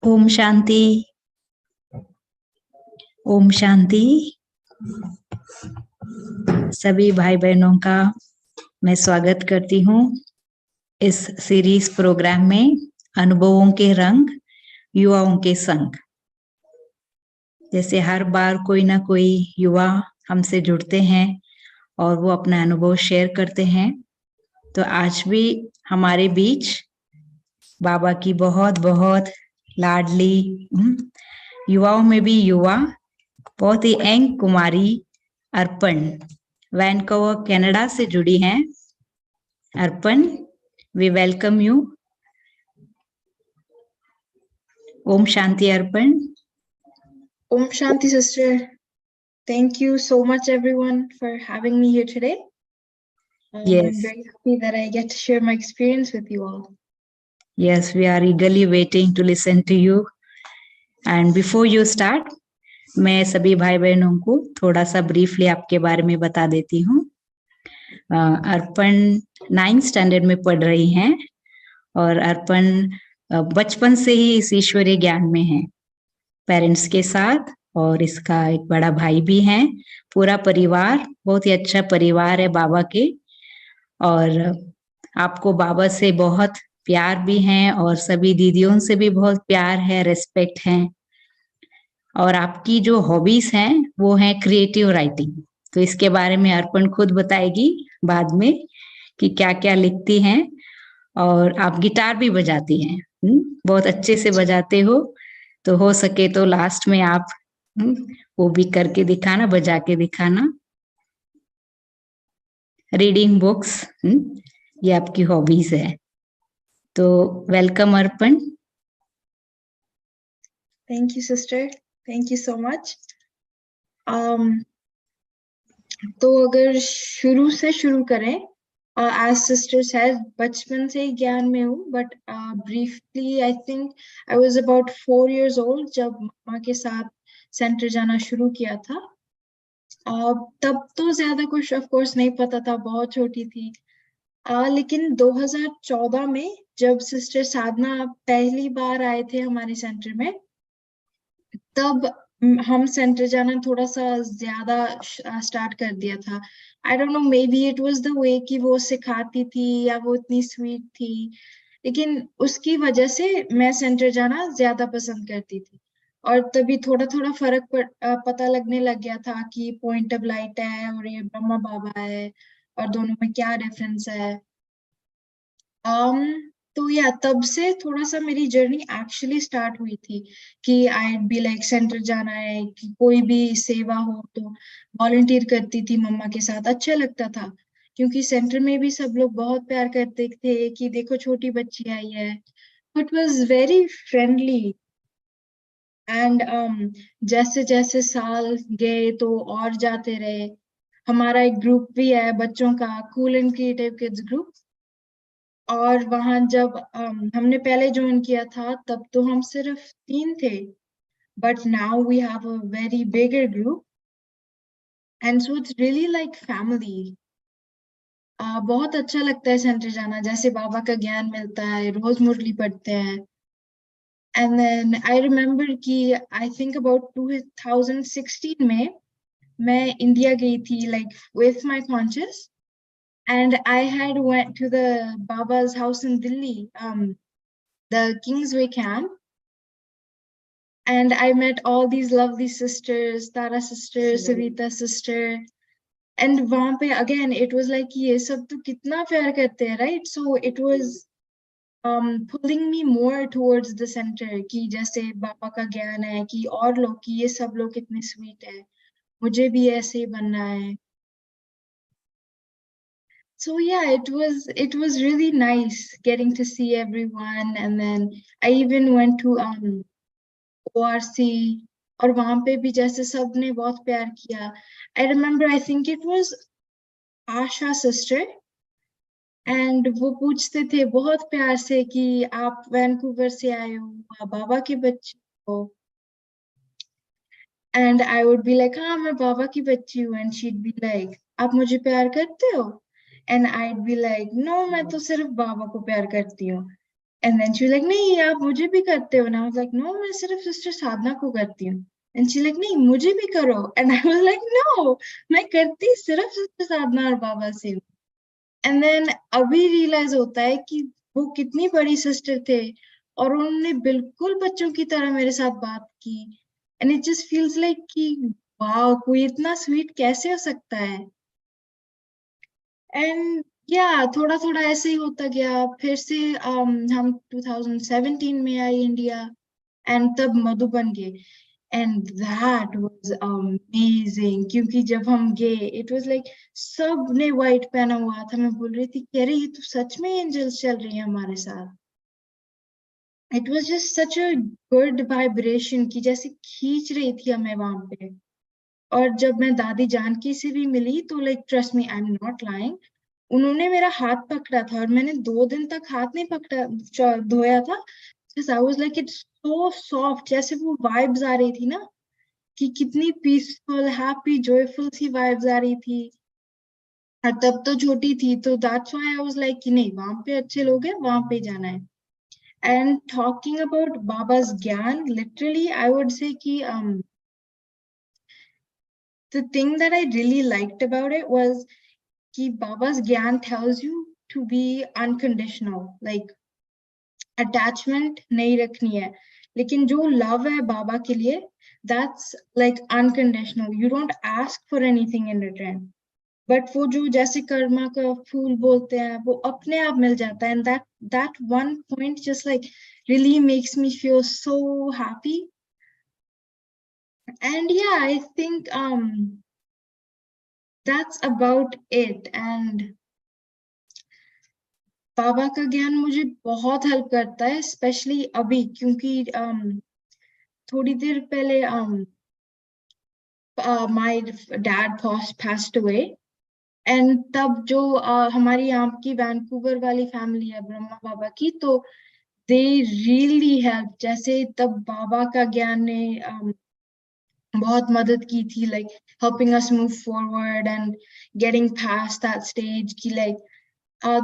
ओम शांति। ओम शांति। सभी भाई बहनों का मैं स्वागत करती हूँ इस सीरीज प्रोग्राम में, अनुभवों के रंग युवाओं के संग। जैसे हर बार कोई ना कोई युवा हमसे जुड़ते हैं और वो अपना अनुभव शेयर करते हैं, तो आज भी हमारे बीच बाबा की बहुत बहुत लाडली युवाओं में भी युवा, बहुत ही young Kumari Arpan Vancouver Canada से जुड़ी हैं। Arpan, we welcome you. ओम शांति Arpan. Om Shanti, sister. Thank you so much, everyone, for having me here today. Yes. I'm very happy that I get to share my experience with you all. Yes, we are eagerly waiting to listen to you. And before you start, मैं सभी भाई बहनों को थोड़ा सा briefly आपके बारे में बता देती हूँ। अर्पण 9th स्टैंडर्ड में पढ़ रही हैं और अर्पण बचपन से ही इस ईश्वरीय ज्ञान में है, पेरेंट्स के साथ, और इसका एक बड़ा भाई भी है। पूरा परिवार बहुत ही अच्छा परिवार है बाबा के, और आपको बाबा से बहुत प्यार भी है और सभी दीदियों से भी बहुत प्यार है, रेस्पेक्ट है। और आपकी जो हॉबीज हैं वो है क्रिएटिव राइटिंग, तो इसके बारे में अर्पण खुद बताएगी बाद में कि क्या क्या लिखती हैं। और आप गिटार भी बजाती हैं, बहुत अच्छे से बजाते हो, तो हो सके तो लास्ट में आप वो भी करके दिखाना, बजा के दिखाना। रीडिंग बुक्स, ये आपकी हॉबीज है। तो welcome Arpan. Thank you, sister. Thank you so much. तो अगर शुरू से शुरू करें, as sister said, बचपन से ही ज्ञान में हूँ, but briefly I think I was about 4 years old जब मामा के साथ सेंटर जाना शुरू किया था। तब तो ज्यादा कुछ ऑफ कोर्स नहीं पता था, बहुत छोटी थी। लेकिन 2014 में जब सिस्टर साधना पहली बार आए थे हमारे सेंटर में, तब हम सेंटर जाना थोड़ा सा ज्यादा स्टार्ट कर दिया था। आई don't no, may be it was the way कि वो सिखाती थी या वो इतनी स्वीट थी, लेकिन उसकी वजह से मैं सेंटर जाना ज्यादा पसंद करती थी। और तभी थोड़ा थोड़ा फर्क पता लगने लग गया था कि पॉइंट ऑफ लाइट है और ये ब्रह्मा बाबा है, और दोनों में क्या डिफरेंस है। तो या तब से थोड़ा सा मेरी जर्नी एक्चुअली स्टार्ट हुई थी कि आई बी लाइक सेंटर जाना है, कि कोई भी सेवा हो तो वॉलंटियर करती थी मम्मा के साथ। अच्छा लगता था क्योंकि सेंटर में भी सब लोग बहुत प्यार करते थे कि देखो छोटी बच्ची आई है। It was very friendly. And जैसे जैसे साल गए तो और जाते रहे। हमारा एक ग्रुप भी है बच्चों का, cool and creative kids group. और वहां जब हमने पहले ज्वाइन किया था तब तो हम सिर्फ 3 थे, but now we have a very bigger group and so it's really like family. बहुत अच्छा लगता है सेंटर जाना, जैसे बाबा का ज्ञान मिलता है, रोज मुरली पढ़ते हैं। एंड देन आई रिमेम्बर कि आई थिंक अबाउट 2016 में मैं इंडिया गई थी, like with my conscious, and I had went to the Baba's house in Delhi, the Kingsway camp, and I met all these lovely sisters, Tara sister, Savita sister, and वहाँ पे again it was like ये सब तो कितना प्यार करते हैं, right? So it was pulling me more towards the center कि जैसे बाबा का ज्ञान है कि और लोग, कि ये सब लोग कितने sweet है, मुझे भी ऐसे ही बनना है। So yeah, it was really nice getting to see everyone, and then I even went to ORC, और वहां पे भी जैसे सबने बहुत प्यार किया। I remember I think it was Asha sister, and वो पूछते थे बहुत प्यार से कि आप वैनकूवर से आए हो, आप बाबा के बच्चे हो। And I would be like हाँ मैं बाबा की बच्ची हूँ, एंड शी'd बी लाइक आप मुझे प्यार करते हो? and I'd be like, no, मैं तो सिर्फ बाबा को प्यार करती हूँ. And then she was like, नहीं आप मुझे भी करते हो. And I was like, no, मैं सिर्फ सिस्टर साधना को करती हूँ. And she like, नहीं मुझे भी करो. And I was like, no, मैं करती सिर्फ सिस्टर साधना और बाबा से हूँ. And then अभी रियलाइज होता है कि वो कितनी बड़ी सिस्टर थे और उन्होंने बिल्कुल बच्चों की तरह मेरे साथ बात की. And it just feels like कि वाह कोई इतना स्वीट कैसे हो सकता है. एंड या थोड़ा थोड़ा ऐसे ही होता गया. फिर से हम 2017 में आए इंडिया एंड तब मधुबन गए. एंड दैट वाज अमेजिंग क्योंकि जब हम गए इट वाज लाइक सब ने व्हाइट पहना हुआ था. मैं बोल रही थी कि अरे ये तो सच में एंजल्स चल रही है हमारे साथ. It was just such a good vibration कि जैसे खींच रही थी हमें वहां पे. और जब मैं दादी जानकी से भी मिली तो like trust me I am not lying, उन्होंने मेरा हाथ पकड़ा था और मैंने 2 दिन तक हाथ नहीं पकड़ा धोया था. आई was like it's so soft. जैसे वो वाइब्स आ रही थी ना कि कितनी पीसफुल हैप्पी जॉयफुल सी वाइब्स आ रही थी. और तब तो छोटी थी तो that's why I was like कि नहीं वहां पे अच्छे लोग हैं वहां पे जाना है. एंड टॉकिंग अबाउट बाबा's ज्ञान लिटरली आई वुड से कि the thing that I really liked about it was कि बाबा's ज्ञान tells you to be unconditional, like attachment नहीं रखनी है. लेकिन जो love है बाबा के लिए that's like unconditional. You don't ask for anything in return. But वो जो जैसे कर्मा का फूल बोलते हैं वो अपने आप मिल जाता है. And that one point just like really makes me feel so happy. And yeah, I think that's about it. And बाबा का ज्ञान मुझे बहुत हेल्प करता है स्पेशली अभी क्योंकि थोड़ी देर पहले my dad passed away. And तब जो हमारी यहाँ की वैंकूवर वाली फैमिली है ब्रह्मा बाबा की तो दे रियली हेल्प. जैसे तब बाबा का ज्ञान ने बहुत मदद की थी like helping us move forward and getting past that stage की लाइक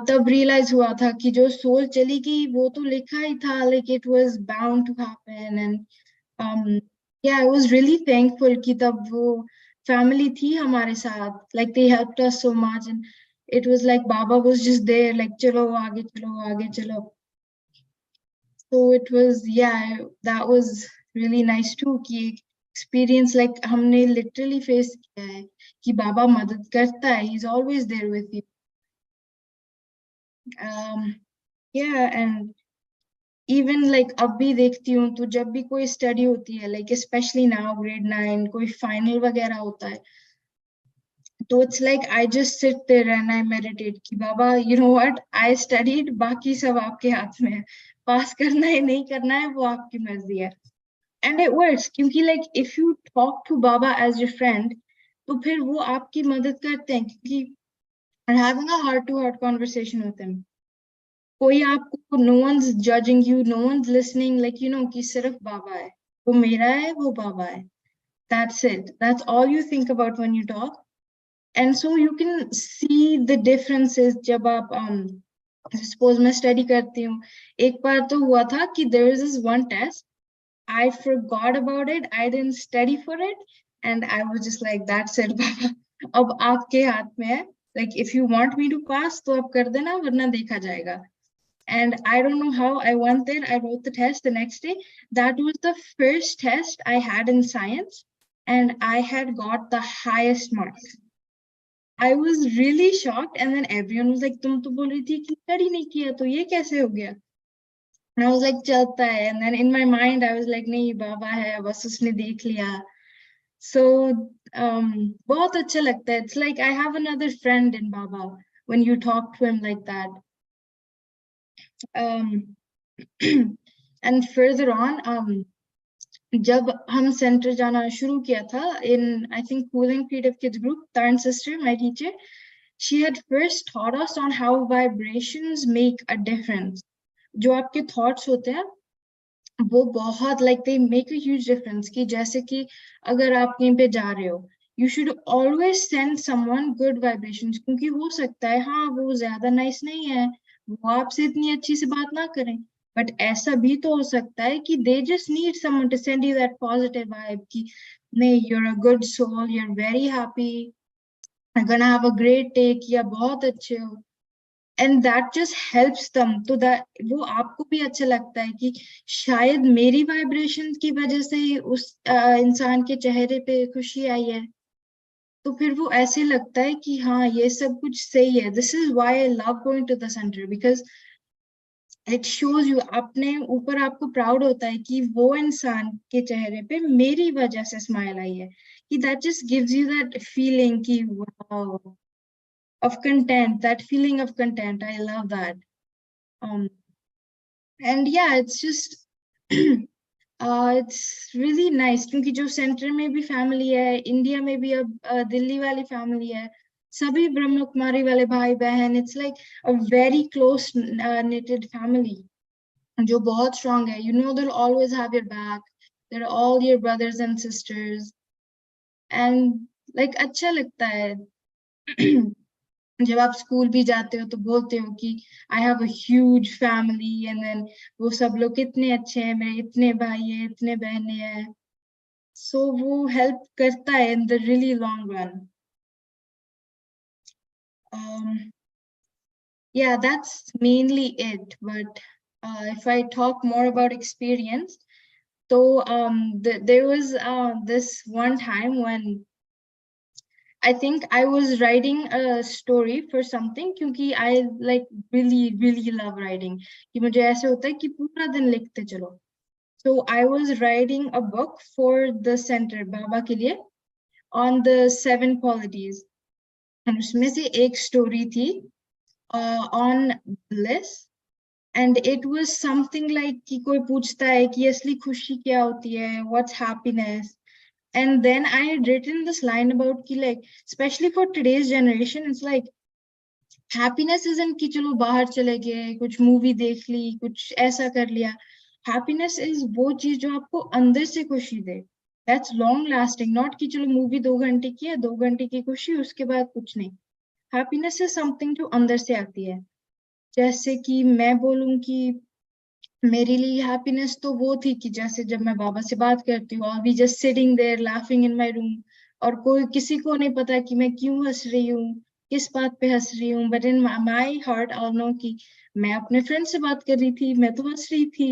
तब रियलाइज हुआ था कि जो सोल चली गई वो तो लिखा ही था like it was bound to happen. And yeah, I was really thankful कि तब वो family थी हमारे साथ like they helped us so much and it was like Baba was just there like चलो आगे चलो. So it was yeah that was really nice too कि experience like हमने literally face किया है कि बाबा मदद करता है. He's always there with you. Yeah, and even like अब भी देखती हूँ तो जब भी कोई स्टडी होती है लाइक स्पेशली नाउ ग्रेड 9 कोई फाइनल वगैरह होता है तो it's like I just sit there and I meditate कि बाबा you know what I studied बाकी सब आपके हाथ में है. पास करना है नहीं करना है वो आपकी मर्जी है. एंड इट वर्क्स क्योंकि like if you talk to Baba as your friend तो फिर वो आपकी मदद करते हैं क्योंकि having a heart to heart conversation होते हैं. कोई आपको no one's judging you, no one's listening, like you know कि सिर्फ बाबा है, वो मेरा है, वो बाबा है. That's it. That's all you think about when you talk. And so you can see the differences जब आप suppose मैं study करती हूँ. एक बार तो हुआ था कि there was this one test, I forgot about it, I didn't study for it, and I was just like that's it बाबा, अब आपके हाथ में है. Like if you want me to pass तो आप कर देना वरना देखा जाएगा. And I don't know how I went there. I wrote the test the next day. That was the first test I had in science, and I had got the highest marks. I was really shocked, and then everyone was like, "तुम तो बोल रही थी कि study नहीं किया, तो ये कैसे हो गया?" And I was like, "चलता है." And then in my mind, I was like, "नहीं, बाबा है, बस उसने देख लिया." So बहुत अच्छा लगता है. It's like I have another friend in Baba when you talk to him like that. And further on, जब हम सेंटर जाना शुरू किया था in I think cooling creative kids group, Tarn sister, my teacher, she had first taught us on how vibrations make a difference. जो आपके thoughts होते हैं वो बहुत like they make a huge difference. कि जैसे कि अगर आप कहीं पे जा रहे हो You should always send someone good vibrations, क्योंकि हो सकता है हाँ वो ज्यादा nice नहीं है, वो आपसे इतनी अच्छी से बात ना करें, but ऐसा भी तो हो सकता है कि they just need someone to send you that positive vibe कि नहीं, you're a good soul, you're very happy, you're gonna have a great day, या बहुत अच्छे हो, and that just helps them, तो that वो आपको भी अच्छा लगता है कि शायद मेरी वाइब्रेशन की वजह से ही उस इंसान के चेहरे पे खुशी आई है, तो फिर वो ऐसे लगता है कि हाँ ये सब कुछ सही है. This is why I love going to the centre, because it shows you, अपने ऊपर आपको प्राउड होता है कि वो इंसान के चेहरे पे मेरी वजह से स्माइल आई है, कि that just gives you that feeling कि wow, of content, that feeling of content. I love that. And yeah, it's just it's really nice क्योंकि जो सेंटर में भी फैमिली है, इंडिया में भी अब दिल्ली वाली फैमिली है, सभी ब्रह्म कुमारी वाले भाई बहन, it's like a very close knitted family जो बहुत strong है. You know they'll always have your back. They're all your brothers and sisters. And like अच्छा लगता है. जब आप स्कूल भी जाते हो तो बोलते हो कि I have a huge family, and then वो सब लोग कितने अच्छे हैं, मेरे इतने भाई हैं, इतने बहनें हैं, सो वो हेल्प करता है in the really long run. Yeah, that's mainly it. But if I talk more about experience, so there was this one time when I think I was writing a story for something, क्योंकि I like really love writing, कि मुझे ऐसे होता है कि पूरा दिन लिखते चलो. So I was writing a book for the center बाबा के लिए on the 7 qualities, and उसमें से एक story थी on bliss, and it was something like कि कोई पूछता है कि असली खुशी क्या होती है, what's happiness. And then I had written this line about ki, like, especially for today's generation, it's like happiness isn't कि चलो बाहर चले गए, कुछ मूवी देख ली, कुछ ऐसा कर लिया. Happiness is वो चीज जो आपको अंदर से खुशी दे. That's long lasting, not कि चलो मूवी 2 घंटे की है, 2 घंटे की खुशी, उसके बाद कुछ नहीं. Happiness is something जो अंदर से आती है. जैसे कि मैं बोलूं कि मेरे लिए हैप्पीनेस तो वो थी कि जैसे जब मैं बाबा से बात करती हूँ, अभी just sitting there laughing in my room, और कोई किसी को नहीं पता कि मैं क्यों हंस रही हूँ, किस बात पे हंस रही हूँ, but in my heart I know कि मैं अपने फ्रेंड से बात कर रही थी, मैं तो हंस रही थी,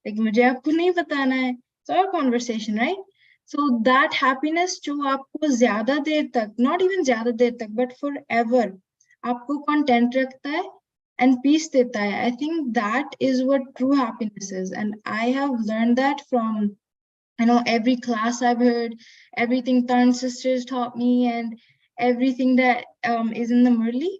लेकिन मुझे आपको नहीं बताना है. So our conversation, right? So that happiness जो आपको ज्यादा देर तक, नॉट इवन ज्यादा देर तक, बट फॉर एवर आपको कंटेंट रखता है and peace deta hai. I think that is what true happiness is, and I have learned that from, you know, every class I've heard, everything Tan sisters taught me, and everything that is in the Murli.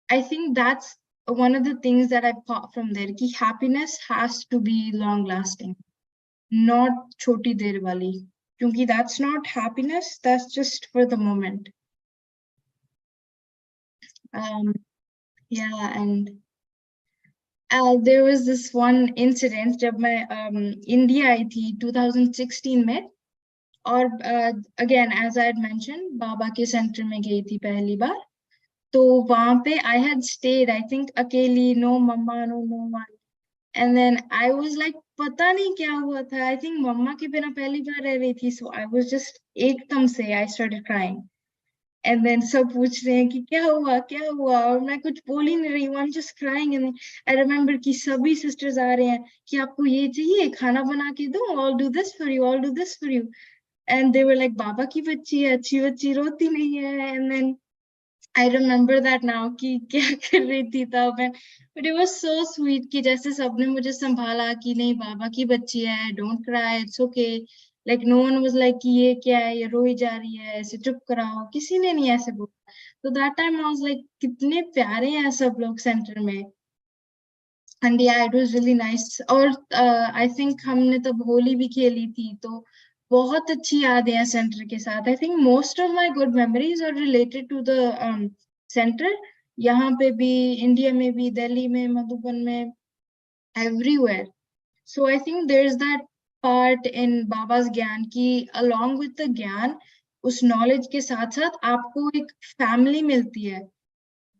I think that's one of the things that I've taught from there, ki happiness has to be long lasting, not choti der wali, kyunki that's not happiness, that's just for the moment. Yeah, and there was this one incident जब मैं India I थी 2016 में, और again as I had mentioned बाबा के centre में गई थी पहली बार. तो वहां पे I had stayed, I think अकेली, no mamma, no one, and then I was like पता नहीं क्या हुआ था, I think मम्मा के बिना पहली बार रह रही थी, so I was just एकदम से I started crying. And then सब पूछ रहे हैं कि क्या हुआ, और मैं कुछ बोल ही नहीं रही हूँ, I'm just crying. And I remember कि सभी sisters आ रहे हैं कि आपको ये चाहिए, खाना बना के दो, I'll do this for you, I'll do this for you. And they were like, बाबा की बच्ची है, अच्छी बच्ची, रोती नहीं है. And then I remember that now कि क्या कर रही थी तब मैं, but it was so sweet कि जैसे सबने मुझे संभाला कि नहीं बाबा की बच्ची है, don't cry, it's okay. Like no one was like कि ये क्या है, ये रोई जा रही है, ऐसे चुप कराओ, किसी ने नहीं ऐसे बोला. तो that time I was like कितने प्यारे हैं सब लोग सेंटर में. And yeah, it was really nice. और I think हमने तब होली भी खेली थी, तो बहुत अच्छी यादें हैं सेंटर के साथ. I think most of my good memories are related to the center. यहाँ पे भी, इंडिया में भी, दिल्ली में, मधुबन में, everywhere. So I think there's that part in Baba's Gyan ki along with the Gyan, उस नॉलेज के साथ साथ आपको एक फैमिली मिलती है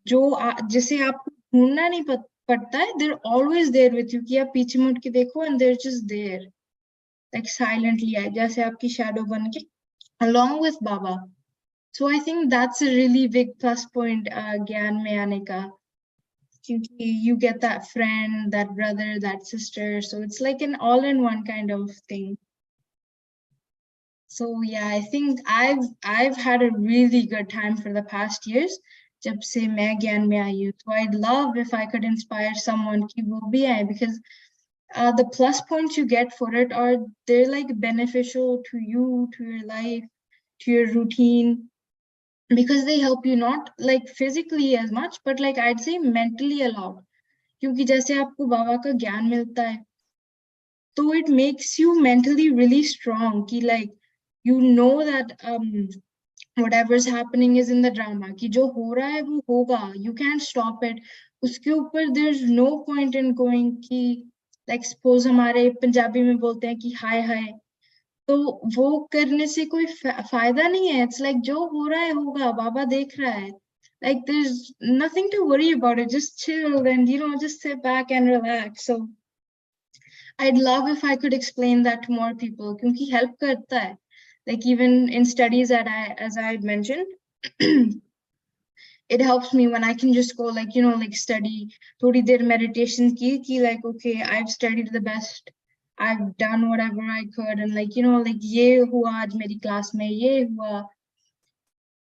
जो जिसे आपको ढूंढना नहीं पड़ता है. They're always there with you, कि आप पीछे मुड़ के देखो and they're just there, like silently है, जैसे आपकी शैडो बन के along with Baba. So I think that's a really big plus point ज्ञान में आने का, क्योंकि you get that friend, that brother, that sister, so it's like an all-in-one kind of thing. So yeah, I think I've had a really good time for the past years जब से मैं ज्ञान में आई हूँ. So I'd love if I could inspire someone कि वो भी आए, because the plus points you get for it are, they're like beneficial to you, to your life, to your routine, because they help you not like physically as much, but like I'd say mentally a lot. क्योंकि जैसे आपको बाबा का ज्ञान मिलता है, तो it makes you mentally really strong, कि like you know that whatever's happening is in the drama, कि जो हो रहा है वो होगा, you can't stop it. उसके ऊपर there's no point in going कि like suppose हमारे पंजाबी में बोलते हैं कि हाय हाय, तो वो करने से कोई फायदा नहीं है. इट्स लाइक जो हो रहा है होगा, बाबा देख रहा है. Like there's nothing to worry about it. Just chill and just sit back and relax. So I'd love if I could explain that to more people, क्योंकि help करता है. Like even in studies that as I mentioned, it helps me when I can just go like like study थोड़ी देर meditation की like okay, I've studied the best, I've done whatever I could, and like like ये हुआ आज मेरी class में, ये हुआ.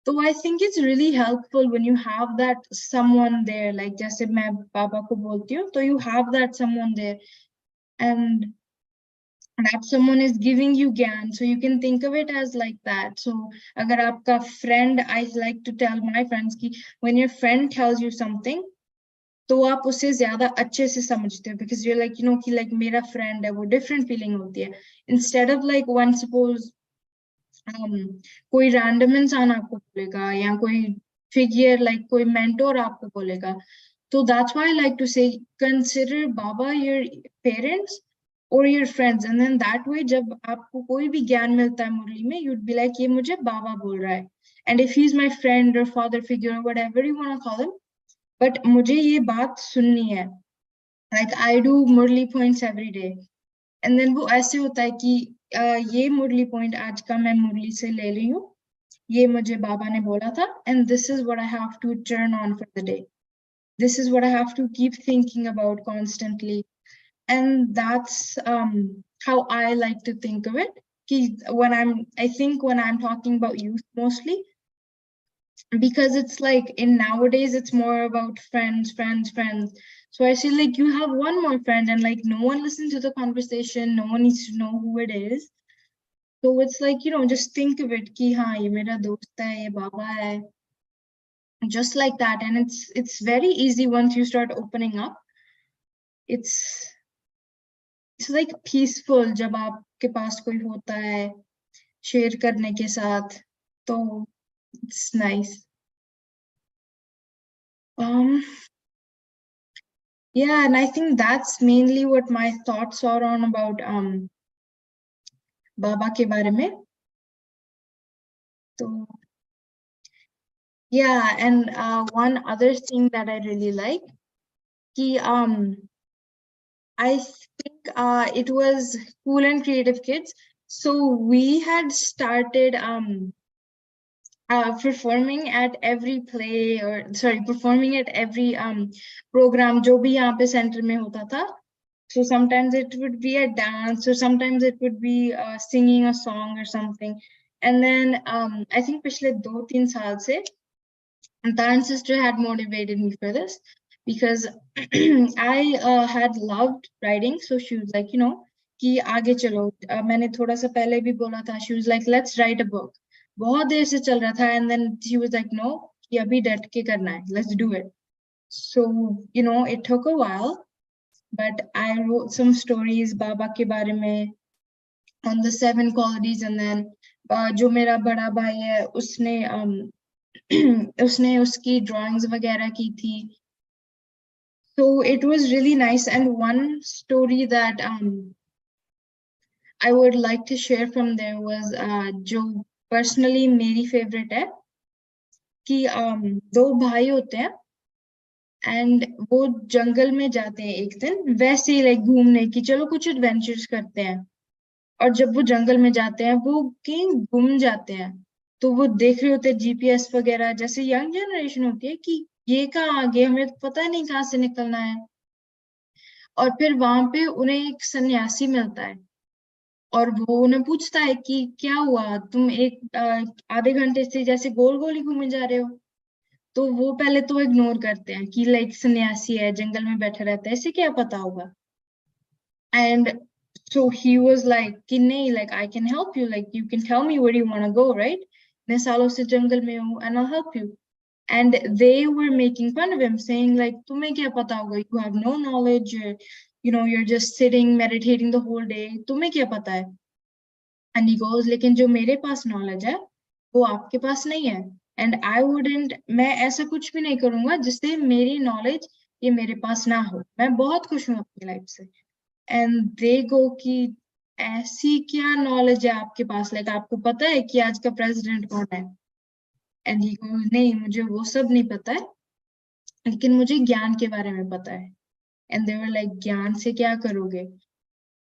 So I think it's really helpful when you have that someone there, like जैसे मैं पापा को बोलती हूँ, तो you have that someone there, and that someone is giving you ज्ञान, so you can think of it as like that. So अगर आपका friend, I like to tell my friends कि when your friend tells you something, तो आप उसे ज्यादा अच्छे से समझते हो, because you're like कि like मेरा friend है, वो different feeling होती है, instead of like when suppose कोई रैंडम इंसान आपको बोलेगा या कोई फिगर लाइक कोई मेंटोर आपको बोलेगा. तो that's why I like to say consider Baba your parents और your friends, and then that way जब आपको कोई भी ज्ञान मिलता है मुरली में, यूड बी लाइक ये मुझे बाबा बोल रहा है, and if he is my friend और फादर फिगर और whatever you want to call him, but मुझे ये बात सुननी है. Like I do Murli points every day, and then वो ऐसे होता है कि ये मुरली पॉइंट आज का मैं मुरली से ले रही हूँ, ये मुझे बाबा ने बोला था, and this is what I have to turn on for the day, this is what I have to keep thinking about constantly. And that's how I like to think of it, when I think when I'm talking about youth mostly, because it's like in nowadays it's more about friends. So I feel like you have one more friend and like no one listens to the conversation, no one needs to know who it is. So it's like just think of it कि हाँ ये मेरा दोस्त है, ये बाबा है, just like that. And it's very easy once you start opening up. It's like peaceful जब आपके पास कोई होता है शेयर करने के साथ, तो it's nice. Yeah, and I think that's mainly what my thoughts are on about बाबा के बारे में. तो yeah, and one other thing that I really like, कि I think it was Cool and Creative Kids. So we had started performing at every play, or sorry, performing at every program जो भी यहाँ पे center में होता था. So sometimes it would be a dance, or sometimes it would be singing a song or something. And then I think पिछले 2-3 साल से Antan's sister had motivated me for this, because I had loved writing. So she was like, कि आगे चलो. मैंने थोड़ा सा पहले भी बोला था. She was like, let's write a book. बहुत देर से चल रहा था, and then she was like, no, कि अभी डट के करना है, let's do it. So it took a while, but I wrote some stories बाबा के बारे में, on the 7 qualities, and then जो मेरा बड़ा भाई है उसने उसने उसकी drawings वगैरह की थी. So it was really nice. And one story that I would like to share from there was जो पर्सनली मेरी फेवरेट है कि दो भाई होते हैं एंड वो जंगल में जाते हैं एक दिन वैसे ही लाइक घूमने की, चलो कुछ एडवेंचर्स करते हैं। और जब वो जंगल में जाते हैं वो कहीं गुम जाते हैं। तो वो देख रहे होते हैं जीपीएस वगैरह, जैसे यंग जनरेशन होती है कि ये कहाँ आ गए, हमें तो पता नहीं कहाँ से निकलना है। और फिर वहां पे उन्हें एक सन्यासी मिलता है और वो उन्हें पूछता है कि क्या हुआ, तुम एक आधे घंटे से जैसे गोल गोल ही घूमे जा रहे हो। तो वो पहले तो इग्नोर करते हैं कि लाइक सन्यासी है, जंगल में बैठा रहता है, इसे क्या पता होगा। And so he was like कि नहीं, like I can help you, like you can tell me where you want to go, right? मैं सालों से जंगल में हूँ and I'll help you. And they were making fun of him, saying like तुम्हें क्या पता होगा, you have no knowledge, you're just sitting meditating the whole day, तुम्हें क्या पता है। And he goes, लेकिन जो मेरे पास नॉलेज है वो आपके पास नहीं है। एंड आई वुडेंट, मैं ऐसा कुछ भी नहीं करूंगा जिससे मेरी नॉलेज ये मेरे पास ना हो, मैं बहुत खुश हूँ अपनी लाइफ से। एंड दे गो कि ऐसी क्या नॉलेज है आपके पास, लाइक आपको पता है कि आज का प्रेसिडेंट कौन है। एंड ही गोज, नहीं मुझे वो सब नहीं पता है, लेकिन मुझे ज्ञान के बारे में पता है। एंड दे वर लाइक ज्ञान से क्या करोगे।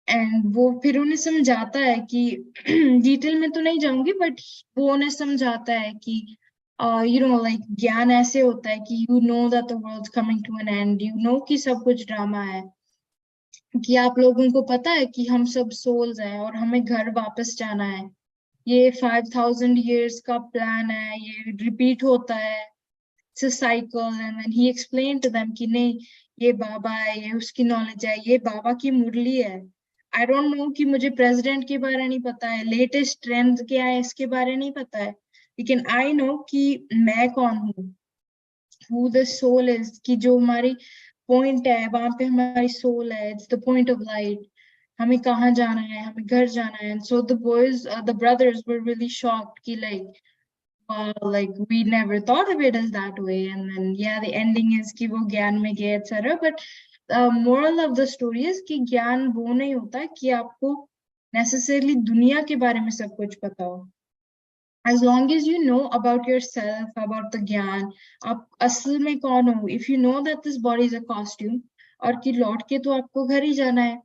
एंड वो फिर उन्हें समझाता है कि डिटेल में तो नहीं जाऊंगी, बट वो उन्हें समझाता है कि लाइक ज्ञान ऐसे होता है कि you know that the world coming to an end, you know कि सब कुछ ड्रामा है, कि आप लोगों को पता है कि हम सब सोल्स हैं और हमें घर वापस जाना है। ये 5000 years का प्लान है, ये रिपीट होता है, it's a cycle. And then he explain to them कि नहीं, ये बाबा है, ये उसकी नॉलेज है, ये बाबा की मुरली है। आई डोंट नो कि मुझे प्रेसिडेंट के बारे नहीं पता है, लेटेस्ट ट्रेंड क्या है इसके बारे नहीं पता है, लेकिन आई नो कि मैं कौन हूँ, हु द सोल इज, कि जो हमारी पॉइंट है वहां पे हमारी सोल है, it's the point of light, हमें कहाँ जाना है, हमें घर जाना है। So the boys, the brothers were really shocked कि like wow, like we never thought of it as that way. And then yeah, the ending is कि वो ज्ञान में गए etc. But moral of the story is कि ज्ञान वो नहीं होता कि आपको necessarily दुनिया के बारे में सब कुछ पता हो। As long as you know about yourself, about the ज्ञान, आप असल में कौन हो, if you know that this body is a costume और कि लौट के तो आपको घर ही जाना है,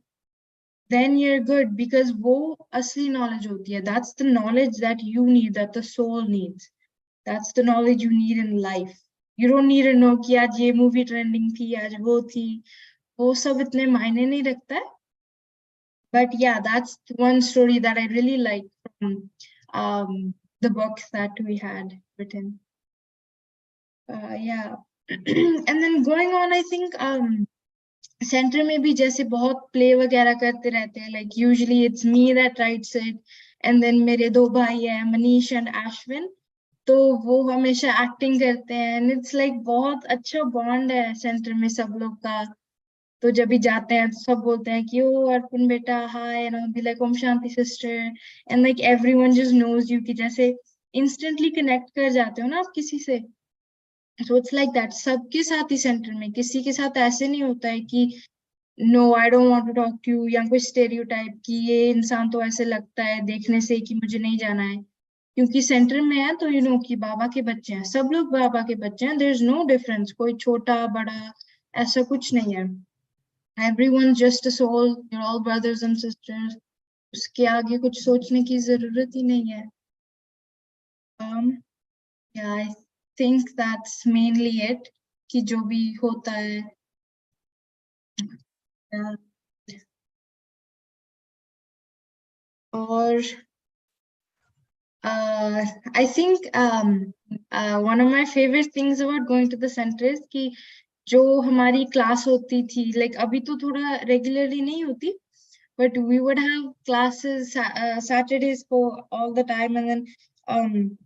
then you're good, because वो असली knowledge होती है, that's the knowledge that you need, that the soul needs. That's the knowledge you need in life. You don't need to know कि आज ये movie trending थी, आज वो थी, वो सब इतने मायने नहीं रखता है। But yeah, that's one story that I really like from the book that we had written. Yeah. And then going on, I think centre में भी जैसे बहुत प्ले वगैरह करते रहते हैं, like usually it's me that writes it, and then मेरे दो भाई हैं मनीष एंड अश्विन, तो वो हमेशा एक्टिंग करते हैं एंड इट्स लाइक बहुत अच्छा बॉन्ड है सेंटर में सब लोग का। तो जब भी जाते हैं तो सब बोलते हैं कि ओ अर्पण बेटा hi, and I be like ओम शांति sister, and like everyone just knows you, कि जैसे इंस्टेंटली कनेक्ट कर जाते हो ना आप किसी से। सो इट्स लाइक दैट सबके साथ ही सेंटर में, किसी के साथ ऐसे नहीं होता है कि no I don't want to talk to you, या कोई स्टेरियोटाइप कि ये इंसान तो ऐसे लगता है देखने से कि मुझे नहीं जाना है। क्योंकि सेंटर में है तो कि बाबा के बच्चे हैं, सब लोग बाबा के बच्चे हैं, देयर इज नो डिफरेंस, कोई छोटा बड़ा ऐसा कुछ नहीं है। Everyone just a soul, you are all brothers and sisters, उसके आगे कुछ सोचने की जरूरत ही नहीं है। yeah, I think that's mainly it, कि जो भी होता है। और I think one of my favorite things about going to the center is कि जो हमारी क्लास होती थी, like अभी तो थोड़ा रेगुलरली नहीं होती, but we would have classes Saturdays for all the time, and then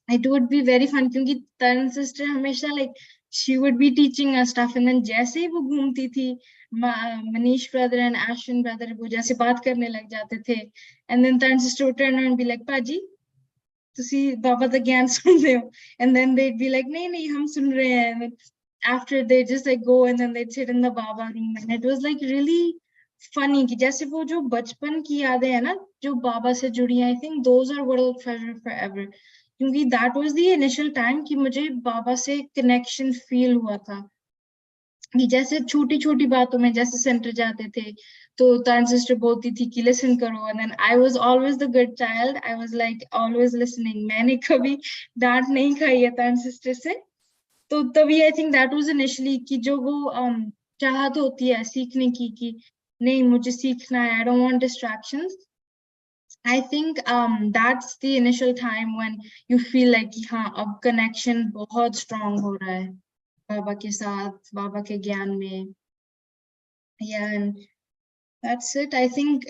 it would be very fun क्योंकि तरण सिस्टर हमेशा like she would be teaching us stuff, and then जैसे ही वो घूमती थी Manish brother and Ashwin brother वो जैसे बात करने लग जाते थे, and then Taran sister would turn around and be like पाजी ਤੁਸੀਂ ਬਾਬਾ ਦਾ ਗਿਆਨ ਸੁਣਦੇ ਹੋ, and then they'd be like नहीं नहीं हम सुन रहे हैं, and then after they just like go and then they'd sit in the baba room, and it was like really funny की जैसे वो जो बचपन की यादें है ना जो बाबा से जुड़ी हैं, I think those are what will treasure forever, क्योंकि that was the initial time कि मुझे बाबा से कनेक्शन फील हुआ था। कि जैसे छोटी छोटी बातों में जैसे सेंटर जाते थे तो तान सिस्टर बोलती थी कि लिसन करो, and then I was always the good child, I was like always listening. मैंने कभी डांट नहीं खाई है तान सिस्टर से। तो तभी आई थिंक दैट वाज इनिशियली कि जो वो चाहत होती है सीखने की कि नहीं मुझे सीखना है, आई don't want distractions. I think that's the initial time when you feel like कि हाँ अब कनेक्शन बहुत स्ट्रांग हो रहा है बाबा के साथ, बाबा के ज्ञान में। या that's it. I think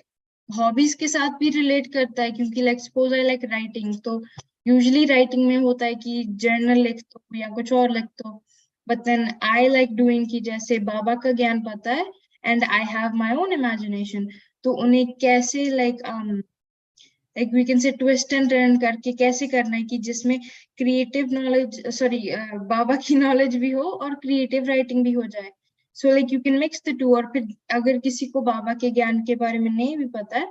hobbies के साथ भी रिलेट करता है क्योंकि like suppose I like writing, तो यूजुअली राइटिंग में होता है कि जर्नल लिख दो या कुछ और लिख दो, but then I like doing कि जैसे बाबा का ज्ञान पता है and I have my own imagination, तो उन्हें कैसे like we can say twist and turn करके कैसे करना है कि जिसमें क्रिएटिव नॉलेज, सॉरी बाबा की नॉलेज भी हो और क्रिएटिव राइटिंग भी हो जाए। So like you can mix the two. और फिर अगर किसी को बाबा के ज्ञान के बारे में नहीं भी पता है,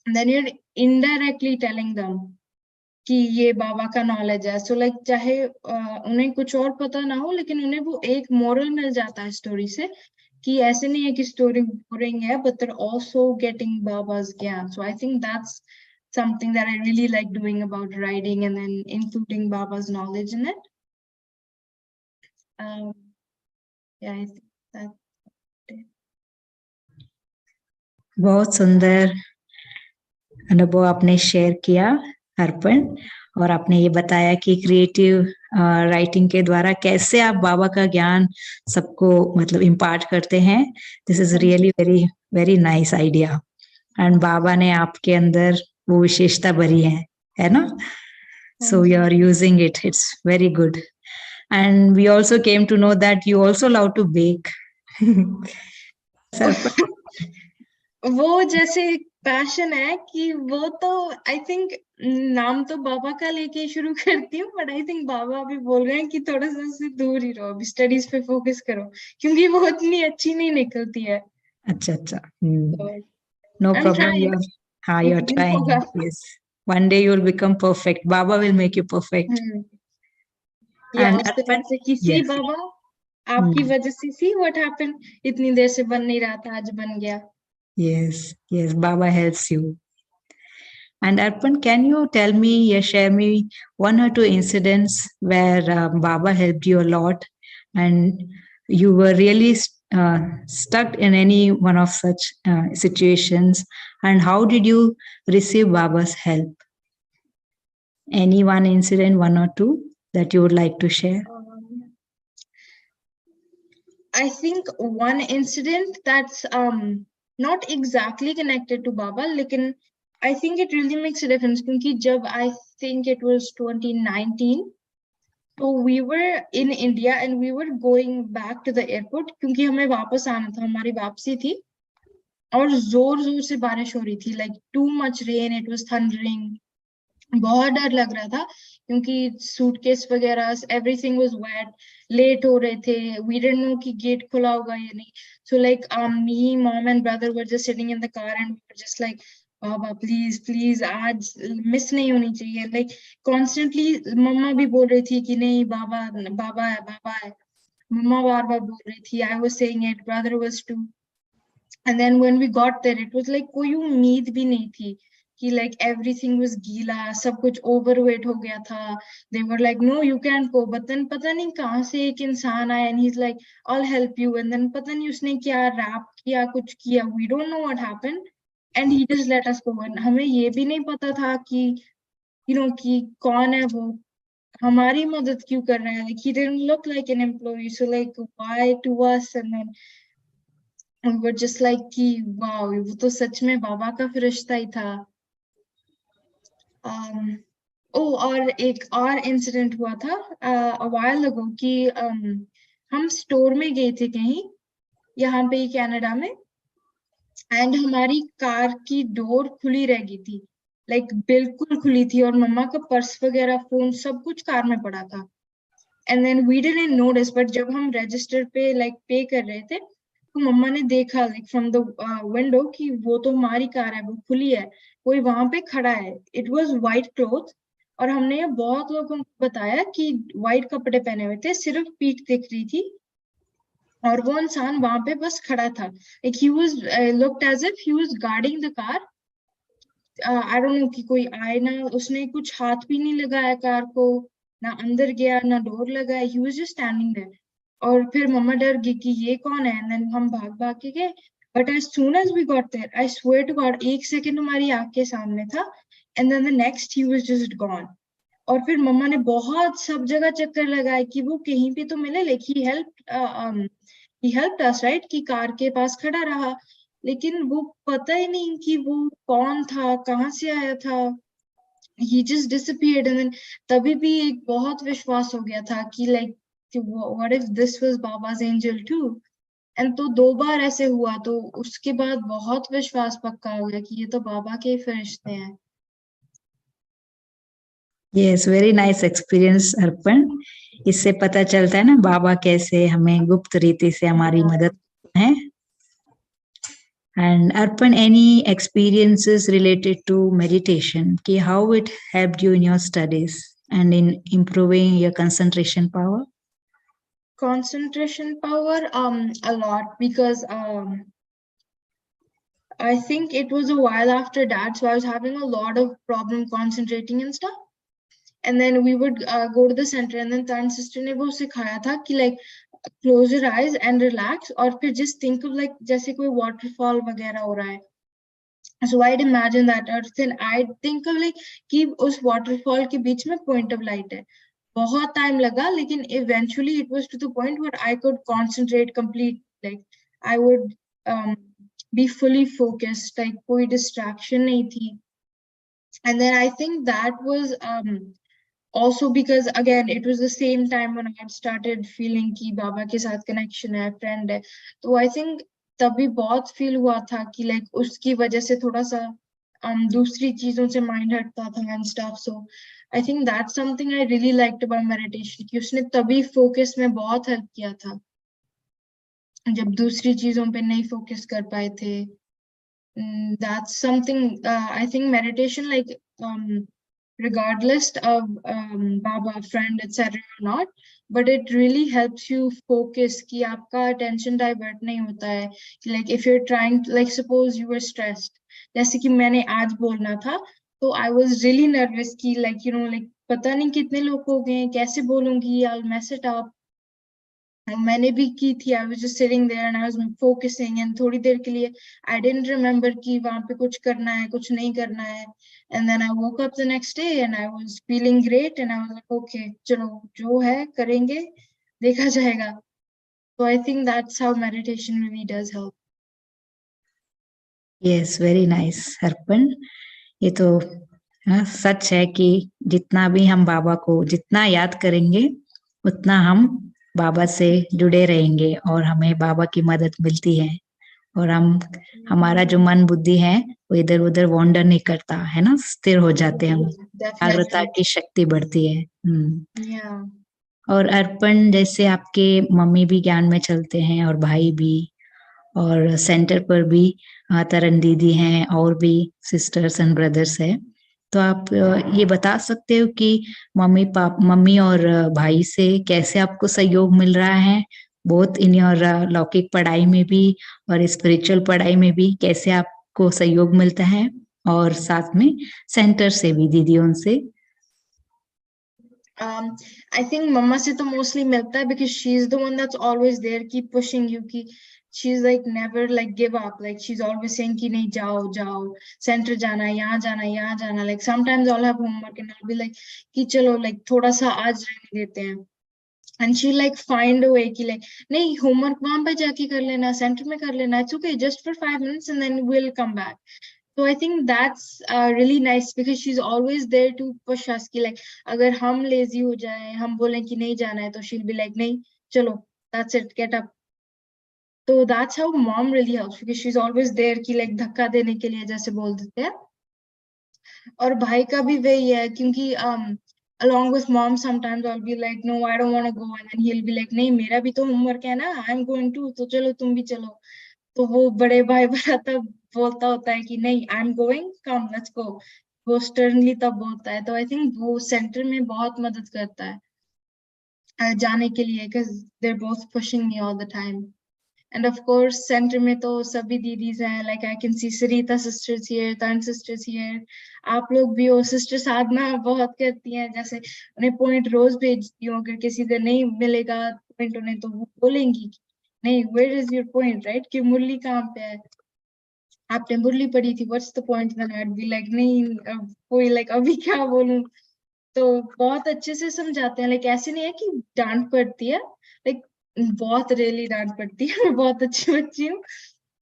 then you are indirectly telling them कि ये बाबा का नॉलेज है। सो लाइक चाहे उन्हें कुछ और पता ना हो लेकिन उन्हें वो एक मोरल मिल जाता है स्टोरी से कि ऐसे नहीं है कि स्टोरी बोरिंग है, but they're also getting Baba's ज्ञान. So I think that's something that I really like doing about writing and then including Baba's knowledge in it. Um, yeah, I think that. बहुत सुंदर अनुभव आपने share किया अर्पण, और आपने ये बताया कि क्रिएटिव राइटिंग के द्वारा कैसे आप बाबा का ज्ञान सबको मतलब इम्पार्ट करते हैं। This is really very very nice idea, and बाबा ने आपके अंदर वो विशेषता भरी है ना? So you are using it, it's very good. And we also came to know that you also love to bake. वो जैसे पैशन है कि वो तो आई थिंक नाम तो बाबा का लेके शुरू करती हूँ, बट आई थिंक बाबा अभी बोल रहे हैं कि थोड़ा सा उससे दूर ही रहो, अभी स्टडीज पे फोकस करो क्योंकि वो इतनी अच्छी नहीं निकलती है। अच्छा अच्छा, no I am problem, you trying, are, हाँ यू आर एक दिन होगा। Trying, yes, one day you will become perfect, baba will make you perfect. या And उस तरह Arpan, से किसी yes, बाबा आपकी वजह से सी व्हाट हैपेंड, इतनी देर से बन नहीं रहा था आज बन गया। yes, yes, baba helps you. And Arpan, can you tell me, share me one or two incidents where Baba helped you a lot and you were really stuck in any one of such situations, and how did you receive Baba's help? Any one incident, one or two that you would like to share? I think one incident that's not exactly connected to Baba, लेकिन I think it really makes a difference क्योंकि जब I think it was 2019, so we were in India and we were going back to the airport क्योंकि हमें वापस आना था, हमारी वापसी थी और जोर जोर से बारिश हो रही थी, like too much rain, it was thundering, बहुत डर लग रहा था क्योंकि सूटकेस वगैरह एवरीथिंग वाज वेट, लेट हो रहे थे, वी डिडंट नो कि गेट खुला होगा या नहीं। So like me, mom and brother were just sitting in the car and we were just like Baba please please आज मिस नहीं होनी चाहिए। लाइक कॉन्स्टेंटली मम्मा भी बोल रही थी कि नहीं बाबा बाबा है बाबा है, मम्मा बार बार बोल रही थी, I was saying it, brother was too. And then when we got there it was like कोई उम्मीद भी नहीं थी कि लाइक एवरीथिंग वाज गीला, सब कुछ ओवरवेट हो गया था। They were like no you can go, but then पता नहीं कहाँ से एक इंसान आया and he is like I will help you, and then पता नहीं उसने क्या रैप किया, कुछ किया, we don't know what happened and he just let us go. And हमें ये भी नहीं पता था कि यू नो कि कौन है वो, हमारी मदद क्यों कर रहा है, like he didn't look like an employee, so like why to us. And then we were just like कि वाओ वो तो सच में बाबा का फरिश्ता ही था। और एक और इंसिडेंट हुआ था a while ago कि हम स्टोर में गए थे कहीं यहाँ पे ही कनाडा में, एंड हमारी कार की डोर खुली रह गई थी, लाइक बिल्कुल खुली थी, और मम्मा का पर्स वगैरह फोन सब कुछ कार में पड़ा था। And then we didn't notice, but जब हम रजिस्टर पे लाइक पे कर रहे थे तो मम्मा ने देखा लाइक फ्रॉम द विंडो कि वो तो हमारी कार है, वो खुली है, कोई वहां पे खड़ा है। इट वाज वाइट क्लोथ, और हमने ये बहुत लोगों को बताया कि वाइट कपड़े पहने हुए थे, सिर्फ पीठ दिख रही थी, और वो इंसान वहां पे बस खड़ा था। Like he was looked as if he was guarding the car. I don't know कि कोई आए ना, उसने कुछ हाथ भी नहीं लगाया कार को, ना अंदर गया ना डोर लगाया, he was just standing there. और फिर मम्मा डर गई कि ये कौन है, एंड देन हम भाग भाग के गए। But as soon as we got there, I swear to God, एक सेकंड हमारी आंख के सामने था, and then the next he was just gone. और फिर मम्मा ने बहुत सब जगह चक्कर लगाए कि वो कहीं पे तो मिले, like he helped us right, कि कार के पास खड़ा रहा, लेकिन वो पता ही नहीं कि वो कौन था, कहाँ से आया था। ही जस्ट डिसअपीयर्ड, एंड तभी भी एक बहुत विश्वास हो गया था कि like what if this was Baba's angel too. And तो 2 बार ऐसे हुआ, तो उसके बाद बहुत विश्वास पक्का हो गया कि ये तो बाबा के ही फरिश्ते हैं। यस, वेरी नाइस एक्सपीरियंस अर्पण। इससे पता चलता है ना बाबा कैसे हमें गुप्त रीति से हमारी मदद है। And Arpan, any experiences related to meditation? Ki how it helped you in your studies and in improving your concentration power? Concentration power, a lot, because I think it was a while after that, so I was having a lot of problem concentrating and stuff. And then we would go to the center, and then Tan sister ने वो सिखाया था कि like close your eyes and relax, और फिर just think of like जैसे कोई waterfall वगैरह हो रहा है. So I'd imagine that, और then I'd think of like कि उस waterfall के बीच में point of light है. बहुत time लगा, लेकिन eventually it was to the point where I could concentrate complete, like I would be fully focused, like कोई distraction नहीं थी. And then I think that was also because again it was the same time when I had started feeling कि बाबा के साथ connection है, friend है, तो I think तभी बहुत feel हुआ था कि like उसकी वजह से थोड़ा सा दूसरी चीजों से mind हटता था and stuff. So I think that's something I really liked about meditation, कि उसने तभी focus में बहुत help किया था जब दूसरी चीजों पे नहीं focus कर पाए थे. That's something I think meditation, like regardless of Baba, friend, etc. or not, but it really helps you focus कि आपका attention divert नहीं होता है. Like if you're trying to, like suppose you were stressed, जैसे कि मैंने आज बोलना था, तो I was really nervous कि like you know like पता नहीं कितने लोग हो गए, कैसे बोलूंगी, I'll mess it up. मैंने भी की थी. I was just sitting there and I was focusing, and थोड़ी देर के लिए I didn't remember कि वहां पे कुछ करना है, कुछ नहीं करना है. And then I woke up the next day and I was feeling great, and I was like, okay, चलो जो है करेंगे, देखा जाएगा. So I think that's how meditation really does help. Yes, very nice, अर्पण. ये तो सच है कि जितना भी हम बाबा को जितना याद करेंगे, उतना हम बाबा से जुड़े रहेंगे और हमें बाबा की मदद मिलती है. और हमारा जो मन बुद्धि है वो इधर उधर वॉन्डर नहीं करता है ना, स्थिर हो जाते हैं हम, एकाग्रता की शक्ति बढ़ती है. Yeah. और अर्पण, जैसे आपके मम्मी भी ज्ञान में चलते हैं और भाई भी, और सेंटर पर भी तरन दीदी हैं और भी सिस्टर्स एंड ब्रदर्स हैं, तो आप ये बता सकते हो कि मम्मी और भाई से कैसे आपको सहयोग मिल रहा है, बोथ इन योर लौकिक पढ़ाई में भी और स्पिरिचुअल पढ़ाई में भी, कैसे आपको सहयोग मिलता है, और साथ में सेंटर से भी दीदियों से? I think mama se to mostly milta hai, because she's the one that's always there, keep pushing you, ki she's like never like give up, like she's always saying ki nahi jao center jana hai, yahan jana. Like sometimes I'll have homework and I'll be like ki chalo like thoda sa aaj rehne dete hain, and she like find a way ki like nahi, homework wahan pe jaake kar lena, center mein kar lena, it's okay, just for 5 minutes and then we'll come back. So I think that's really nice, because she's always there to push us कि like अगर हम lazy हो जाए, हम बोलें कि नहीं जाना है, तो she'll be like नहीं चलो, that's it, get up. So that's how mom really helps, because she's always there कि like धक्का देने के लिए, जैसे बोल देते हैं. और भाई का भी वही है, क्योंकि along with mom, sometimes I'll be like, no, I don't want to go, and then he'll be like, नहीं मेरा भी तो homework है ना, I'm going to, तो चलो तुम भी चलो. तो वो बड़े भाई बड़ा तब बोलता होता है कि नहीं, I'm going, come let's go. वो sternly तब बोलता है. तो I think वो center में बहुत मदद करता है जाने के लिए, because they're both pushing me all the time. And of course center में तो सभी दीदीज हैं, like I can see Sarita sisters here, Tan sisters here. आप लोग भी हो. सिस्टर साधना बहुत करती हैं, जैसे उन्हें पॉइंट रोज भेजती हूँ, अगर किसी दिन नहीं मिलेगा पॉइंट उन्हें, तो वो बोलेंगी कि नहीं, where is your point, right, कि मुरली कहाँ पे है, आपने मुरली पढ़ी थी, what's the point. then I'd be like नहीं, कोई like अभी क्या बोलूं. तो बहुत अच्छे से समझाते हैं, लाइक ऐसे नहीं है कि डांट पड़ती है, लाइक बहुत रेयरली डांट पड़ती है, मैं बहुत अच्छी बच्ची हूँ,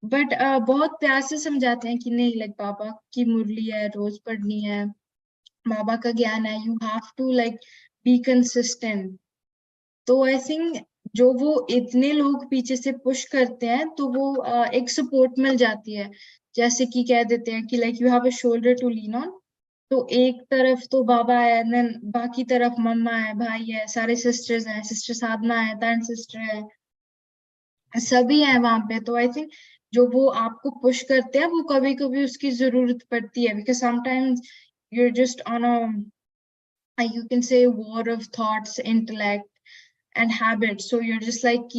बट बहुत प्यार से समझाते हैं कि नहीं, लाइक बाबा की मुरली है, रोज पढ़नी है, बाबा का ज्ञान है, you have to like be consistent. तो आई थिंक जो वो इतने लोग पीछे से पुश करते हैं, तो वो एक सपोर्ट मिल जाती है, जैसे कि कह देते हैं कि like you have a shoulder to lean on. तो एक तरफ तो बाबा है, देन बाकी तरफ मम्मा है, भाई है, सारे सिस्टर्स हैं, सिस्टर साधना है, तन सिस्टर है, सभी हैं वहां पे. तो आई थिंक जो वो आपको पुश करते हैं, वो कभी कभी उसकी जरूरत पड़ती है, because sometimes you're just on a you can say war of thoughts, intellect and habits. So you're just like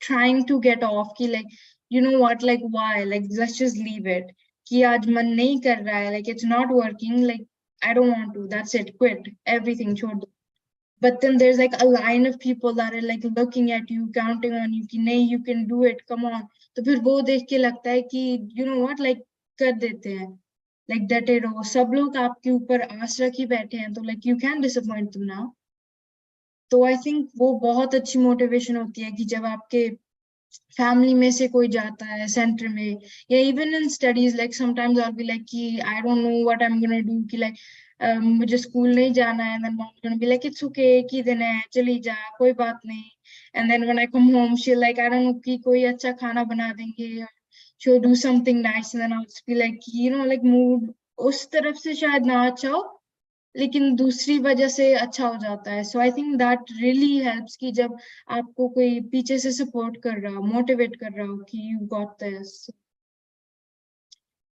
trying to get off ki like, you know what, like why, like let's just leave it, कि आज मन नहीं कर रहा है, like it's not working, like I don't want to, that's it, quit everything, छोड़ दो. But then there's like a line of people that are like looking at you, counting on you कि नहीं, you can do it, come on. तो फिर वो देख के लगता है कि you know what, like कर देते हैं, like डटे रहो. सब लोग आपके ऊपर आस रख ही बैठे हैं, तो like you can disappoint them now. तो आई थिंक वो बहुत अच्छी मोटिवेशन होती है कि जब आपके फैमिली में से कोई जाता है सेंटर में, या even in studies, like sometimes I be like कि I don't know what I am gonna do, कि लाइक मुझे स्कूल नहीं जाना है, then mom gonna be like it's okay, एक ही दिन है, चली जा, कोई बात नहीं. And then when I come home she like I don't know कि कोई अच्छा खाना बना देंगे, she'll do something nice, and then I'll just be like, you know, like mood उस तरफ से शायद ना अच्छा हो, लेकिन दूसरी वजह से अच्छा हो जाता है. So I think that really helps, कि जब आपको कोई पीछे से सपोर्ट कर रहा हो, मोटिवेट कर रहा हो कि you got this.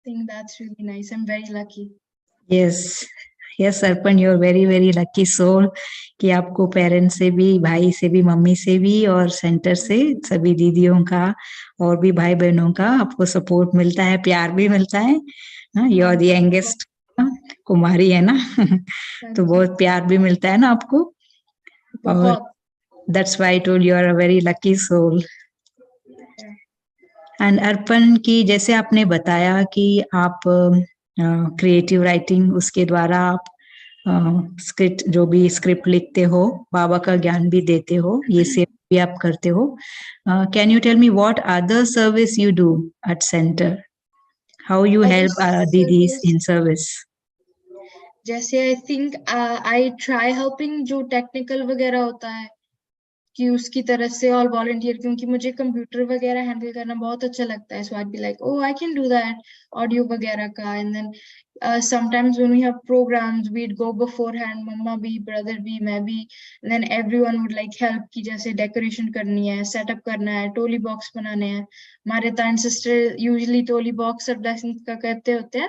Think that's really nice. I am very lucky. Yes yes Arpan, you are very very lucky soul कि आपको पेरेंट्स से भी, भाई से भी, मम्मी से भी, और सेंटर से सभी दीदियों का और भी भाई बहनों का आपको सपोर्ट मिलता है, प्यार भी मिलता है. यू आर द यंगेस्ट कुमारी है ना, तो बहुत प्यार भी मिलता है ना आपको. और that's why I told you are a very lucky soul. And Arpan की, जैसे आपने बताया कि आप क्रिएटिव राइटिंग, उसके द्वारा आप स्क्रिप्ट, जो भी स्क्रिप्ट लिखते हो, बाबा का ज्ञान भी देते हो, ये सेवा भी आप करते हो. Can you tell me what other service you do at centre, how you help didis in service? जैसे I think I try helping जो टेक्निकल वगैरह होता है, कि उसकी तरफ से ऑल वॉलंटियर, क्योंकि मुझे कंप्यूटर वगैरह हैंडल करना बहुत अच्छा लगता है. So I be like, oh I can do that, audio वगैरह का. And then sometimes when we have programs we'd go beforehand, मम्मा भी, ब्रदर भी, मैं भी, and then everyone would like help, कि जैसे डेकोरेशन करनी है, सेटअप करना है, टोली बॉक्स बनाने हैं. हमारे तान सिस्टर यूजुअली टोली बॉक्स और ब्लेसिंग्स का करते होते हैं.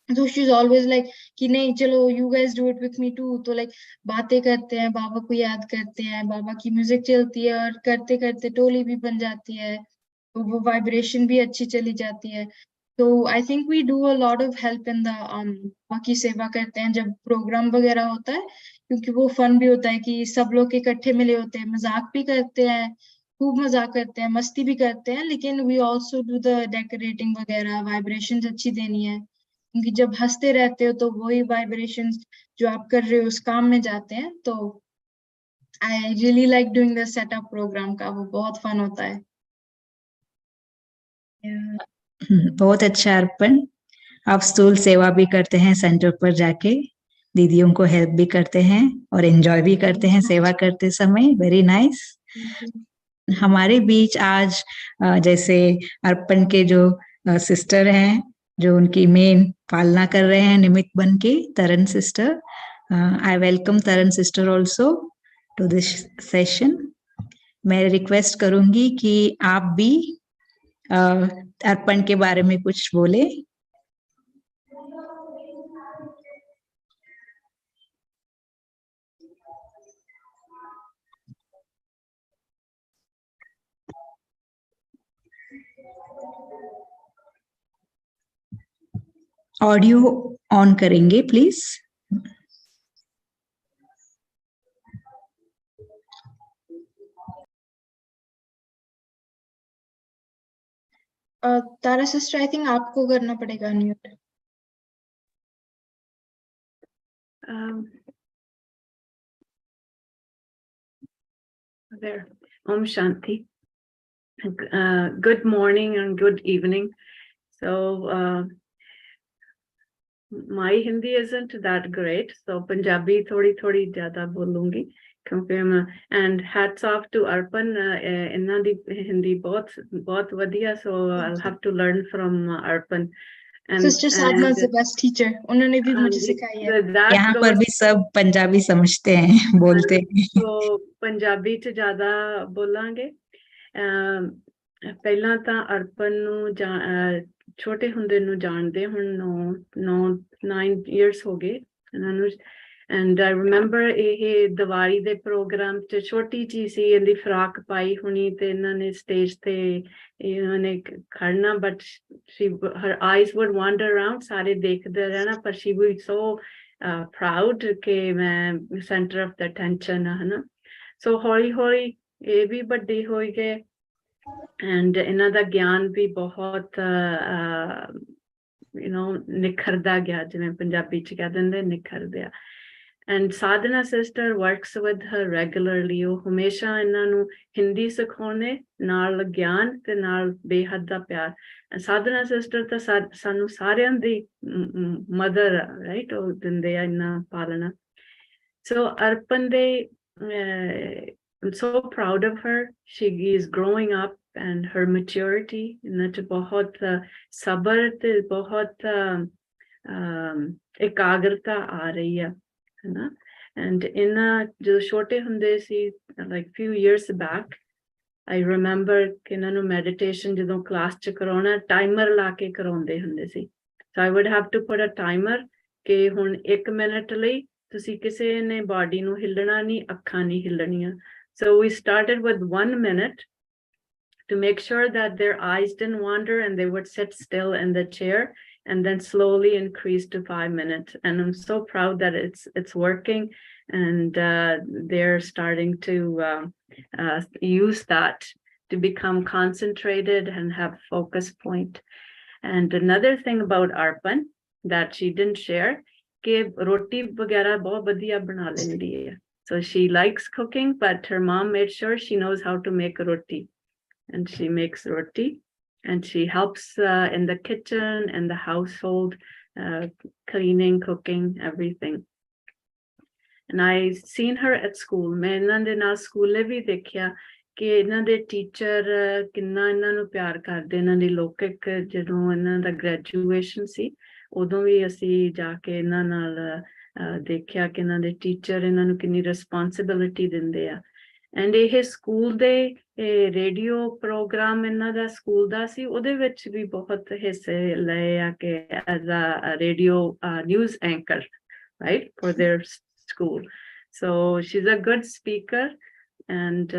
So she's always like कि नहीं चलो, you guys do it with me too. तो like बातें करते हैं, बाबा को याद करते हैं, बाबा की म्यूजिक चलती है, और करते करते टोली भी बन जाती है, तो वो वाइब्रेशन भी अच्छी चली जाती है. तो I think we do a lot of help in the बाकी सेवा करते हैं जब प्रोग्राम वगैरह होता है, क्योंकि वो फन भी होता है कि सब लोग इकट्ठे मिले होते हैं, मजाक भी करते हैं, खूब मजाक करते हैं, मस्ती भी करते हैं, लेकिन we also do the decorating वगैरह, वाइब्रेशन अच्छी देनी है, क्योंकि जब हंसते रहते हो तो वही वाइब्रेशंस जो आप कर रहे हो उस काम में जाते हैं. तो I really like doing the setup program का, वो बहुत फन होता है. बहुत अच्छा अर्पण, आप स्थूल सेवा भी करते हैं, सेंटर पर जाके दीदियों को हेल्प भी करते हैं और एंजॉय भी करते हैं सेवा करते समय. Very nice. हमारे बीच आज जैसे अर्पण के जो सिस्टर हैं, जो उनकी मेन पालना कर रहे हैं निमित्त बन के, Taran sister, I welcome Taran sister also to this session. मैं रिक्वेस्ट करूंगी कि आप भी अर्पण के बारे में कुछ बोले. ऑडियो ऑन करेंगे please. Tara sister, I think आपको करना पड़ेगा mute. There. Om Shanti. Good morning and good evening. So my Hindi isn't that great, so Punjabi thodi zyada bolungi. And hats off to Arpan. Inna di Hindi bahut vadiya, so I'll have to learn from Arpan. Sister Sadhna is the best teacher. उन्होंने भी मुझे सिखाई है. यहाँ पर भी सब पंजाबी समझते हैं, बोलते हैं. तो पंजाबी च ज़्यादा बोलांगे. ਪਹਿਲਾਂ ਤਾਂ ਅਰਪਨ ਨੂੰ ਛੋਟੇ ਹੁੰਦੇ ਨੂੰ ਜਾਣਦੇ, ਹੁਣ 9 years ਹੋ ਗਏ ਇਹਨਾਂ ਨੂੰ. And I remember ਇਹ ਦੀਵਾਲੀ ਦੇ ਪ੍ਰੋਗਰਾਮ ਚ ਛੋਟੀ ਜਿਹੀ ਸੀ, ਇਹਦੀ ਫਰਾਕ ਪਾਈ ਹੋਣੀ ਤੇ ਇਹਨਾਂ ਨੇ ਸਟੇਜ ਤੇ ਇਹਨਾਂ ਨੇ ਖੜਨਾ, but her eyes would wander around, ਸਾਰੇ ਦੇਖਦੇ ਰਹਿਣਾ, ਪਰ she was so proud ਕਿ ਮੈਂ center of the attention ਹਾਂ ਹਨਾ. So ਹੌਲੀ ਹੌਲੀ ਇਹ ਵੀ ਵੱਡੇ ਹੋ ਗਏ, and ਇਹਨਾਂ ਦਾ ਗਿਆਨ ਵੀ ਬਹੁਤ ਨਿਖਰਦਾ ਗਿਆ, ਜਿਵੇਂ ਪੰਜਾਬੀ ਚ ਕਹਿ ਦਿੰਦੇ ਨਿਖਰਦਿਆ. And Sadhana sister works with her regularly. ਉਹ ਹਮੇਸ਼ਾ ਇਹਨਾਂ ਨੂੰ ਹਿੰਦੀ ਸਿਖਾਉਣੇ, ਨਾਲ ਗਿਆਨ ਤੇ ਨਾਲ ਬੇਹੱਦ ਦਾ ਪਿਆਰ. ਸਾਧਨਾ ਸਿਸਟਰ ਤਾਂ ਸਾਨੂੰ ਸਾਰਿਆਂ ਦੀ ਮਦਰ ਆ, ਰਾਈਟ, ਉਹ ਦਿੰਦੇ ਆ ਇੰਨਾ ਪਾਲਣਾ. So Arpan ਦੇ I'm so proud of her. She is growing up and her maturity ਇਹਨਾਂ ਚ ਬਹੁਤ ਸਬਰ ਤੇ ਬਹੁਤ ਇਕਾਗਰਤਾ ਆ ਰਹੀ ਆ. And in ਜਦੋਂ ਛੋਟੇ ਹੁੰਦੇ ਸੀ, like few years back, I remember ਕਿ ਇਹਨਾਂ ਨੂੰ meditation ਜਦੋਂ class ਚ ਕਰਾਉਣਾ, timer ਲਾ ਕੇ ਕਰਾਉਂਦੇ ਹੁੰਦੇ ਸੀ. So I would have to put a timer ਕਿ ਹੁਣ 1 minute ਲਈ ਤੁਸੀਂ ਕਿਸੇ ਨੇ body ਨੂੰ ਹਿੱਲਣਾ ਨਹੀਂ, ਅੱਖਾਂ ਨਹੀਂ ਹਿੱਲਣੀਆਂ. So we started with 1 minute to make sure that their eyes didn't wander and they would sit still in the chair, and then slowly increase to 5 minutes. And I'm so proud that it's working, and they're starting to use that to become concentrated and have focus point. And another thing about Arpan that she didn't share, ke roti vagera bahut badhiya bana lendi hai. So she likes cooking, but her mom made sure she knows how to make roti, and she makes roti. And she helps in the kitchen and the household, cleaning, cooking, everything. And I seen her at school. मैं इन्हां दे नाल स्कूले भी देखिया कि इन्हां दे teacher किन्ना इन्हां नू प्यार करदे. इन्हां दी लौकिक जदों इन्हां दा ग्रेजुएशन सी, उदों भी असी जाके इन्हां नाल देखिया कि इन्हां दे टीचर इन्हां नू किन्नी रिस्पॉन्सिबिलिटी दिंदे आ. And ਇਹ ਸਕੂਲ ਦੇ ਰੇਡੀਓ ਪ੍ਰੋਗਰਾਮ ਇਹਨਾਂ ਦਾ ਸਕੂਲ ਦਾ ਸੀ, ਉਹਦੇ ਵਿੱਚ ਵੀ ਬਹੁਤ ਹਿੱਸੇ ਲਏ ਆ ਕਿ as a radio news anchor, right, for their school. So she's a good speaker and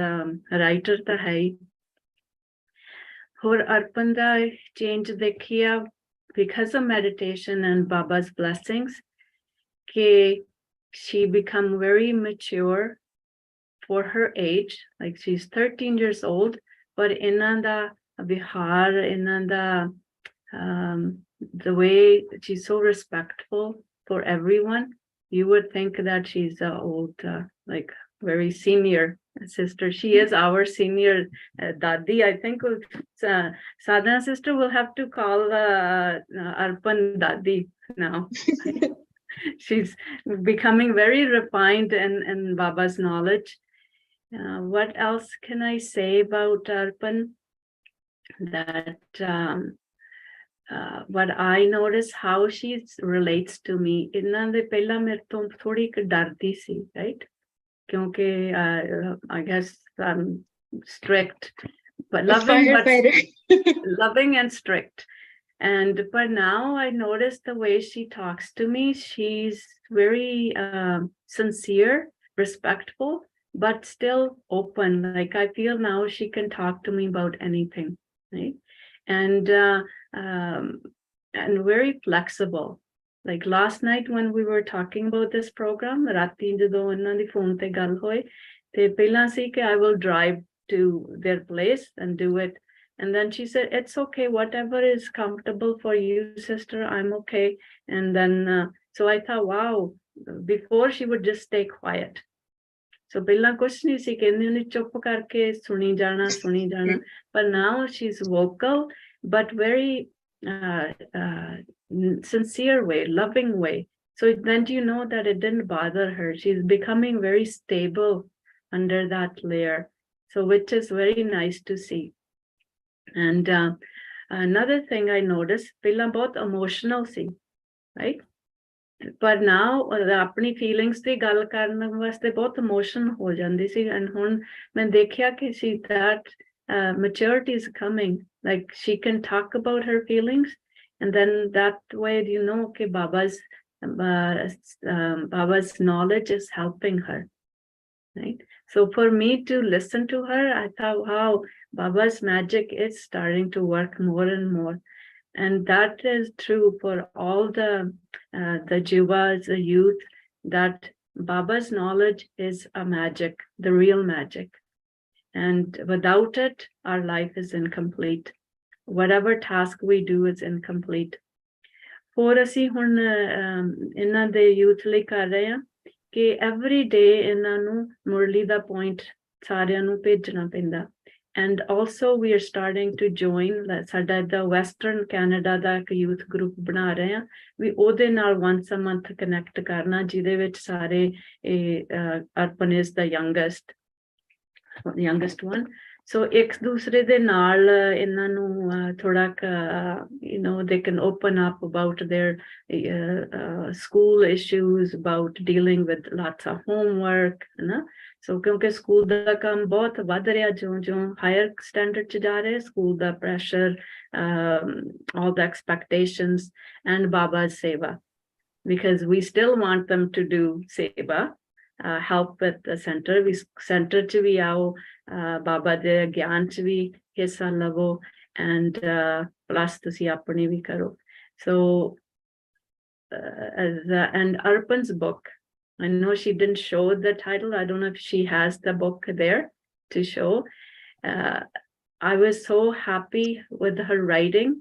writer ਤਾਂ ਹੈ ਹੀ. ਹੋਰ ਅਰਪਨ ਦਾ change ਦੇਖਿਆ because of meditation and Baba's blessings ਕਿ she become very mature for her age. Like she's 13 years old, but inanda vihar, inanda the way she's so respectful for everyone, you would think that she's old, like very senior sister. She is our senior dadi. I think Sadhana sister will have to call Arpan dadi now. She's becoming very refined in Baba's knowledge. What else can I say about Arpan? That what I notice how she relates to me. Inna de pehla mere to thodi ek dardi si, right? Kyunki I guess I'm strict, but loving, loving and strict. And but now I notice the way she talks to me. She's very sincere, respectful, but still open. Like I feel now she can talk to me about anything, right? And very flexible. Like last night when we were talking about this program, ਰਾਤੀ ਜਦੋਂ ਇਹਨਾਂ ਦੀ phone ਤੇ ਗੱਲ ਹੋਈ, ਤੇ ਪਹਿਲਾਂ ਸੀ ਕਿ I will drive to their place and do it. And then she said, it's okay, whatever is comfortable for you, sister, I'm okay. And then, so I thought, wow, before she would just stay quiet. So ਪਹਿਲਾਂ ਕੁਛ ਨਹੀਂ ਸੀ ਕਹਿੰਦੀ, ਉਹਨੇ ਚੁੱਪ ਕਰਕੇ ਸੁਣੀ ਜਾਣਾ. But now she's vocal, but very sincere way, loving way. So then you know that it didn't bother her. She's becoming very stable under that layer. So which is very nice to see. And another thing I noticed, ਪਹਿਲਾਂ ਬਹੁਤ emotional C, right? But now ਆਪਣੀ feelings ਦੀ ਗੱਲ ਕਰਨ ਵਾਸਤੇ ਬਹੁਤ emotion ਹੋ ਜਾਂਦੀ ਸੀ. And ਹੁਣ ਮੈਂ ਦੇਖਿਆ ਕਿ she that maturity is coming. Like she can talk about her feelings, and then that way you know okay, Baba's knowledge is helping her, right? So for me to listen to her, I thought, wow, Baba's magic is starting to work more and more. And that is true for all the Jivas, the youth, that Baba's knowledge is a magic, the real magic. And without it, our life is incomplete. Whatever task we do is incomplete. For ਅਸੀਂ ਹੁਣ ਇਹਨਾਂ ਦੇ youth ਲਈ ਕਰ ਰਹੇ ਹਾਂ ਕਿ every day ਇਹਨਾਂ ਨੂੰ ਮੁਰਲੀ ਦਾ point ਸਾਰਿਆਂ ਨੂੰ ਭੇਜਣਾ ਪੈਂਦਾ. And also we are starting to join ਸਾਡਾ the Western Canada ਦਾ ਇੱਕ youth group ਬਣਾ ਰਹੇ ਹਾਂ. ਵੀ ਉਹਦੇ ਨਾਲ once a month connect ਕਰਨਾ, ਜਿਹਦੇ ਵਿੱਚ ਸਾਰੇ Arpan is the youngest one. So ਇੱਕ ਦੂਸਰੇ ਦੇ ਨਾਲ ਇਹਨਾਂ ਨੂੰ ਥੋੜਾ you know, they can open up about their school issues, about dealing with lots of homework, na? So ਕਿਉਂਕਿ ਸਕੂਲ ਦਾ ਕੰਮ ਬਹੁਤ ਵੱਧ ਰਿਹਾ ਜਿਉਂ higher standard ਚ ਜਾ ਰਹੇ, school the pressure, all the expectations, and Baba's seva, because we still want them to do seva, help with the center. We center ਚ ਵੀ ਆਓ, Baba de gyan ਚ ਵੀ ਹਿੱਸਾ ਲਵੋ, and plus ਤੁਸੀਂ ਆਪਣੀ ਵੀ ਕਰੋ. So and Arpan's book, I know she didn't show the title. I don't know if she has the book there to show. I was so happy with her writing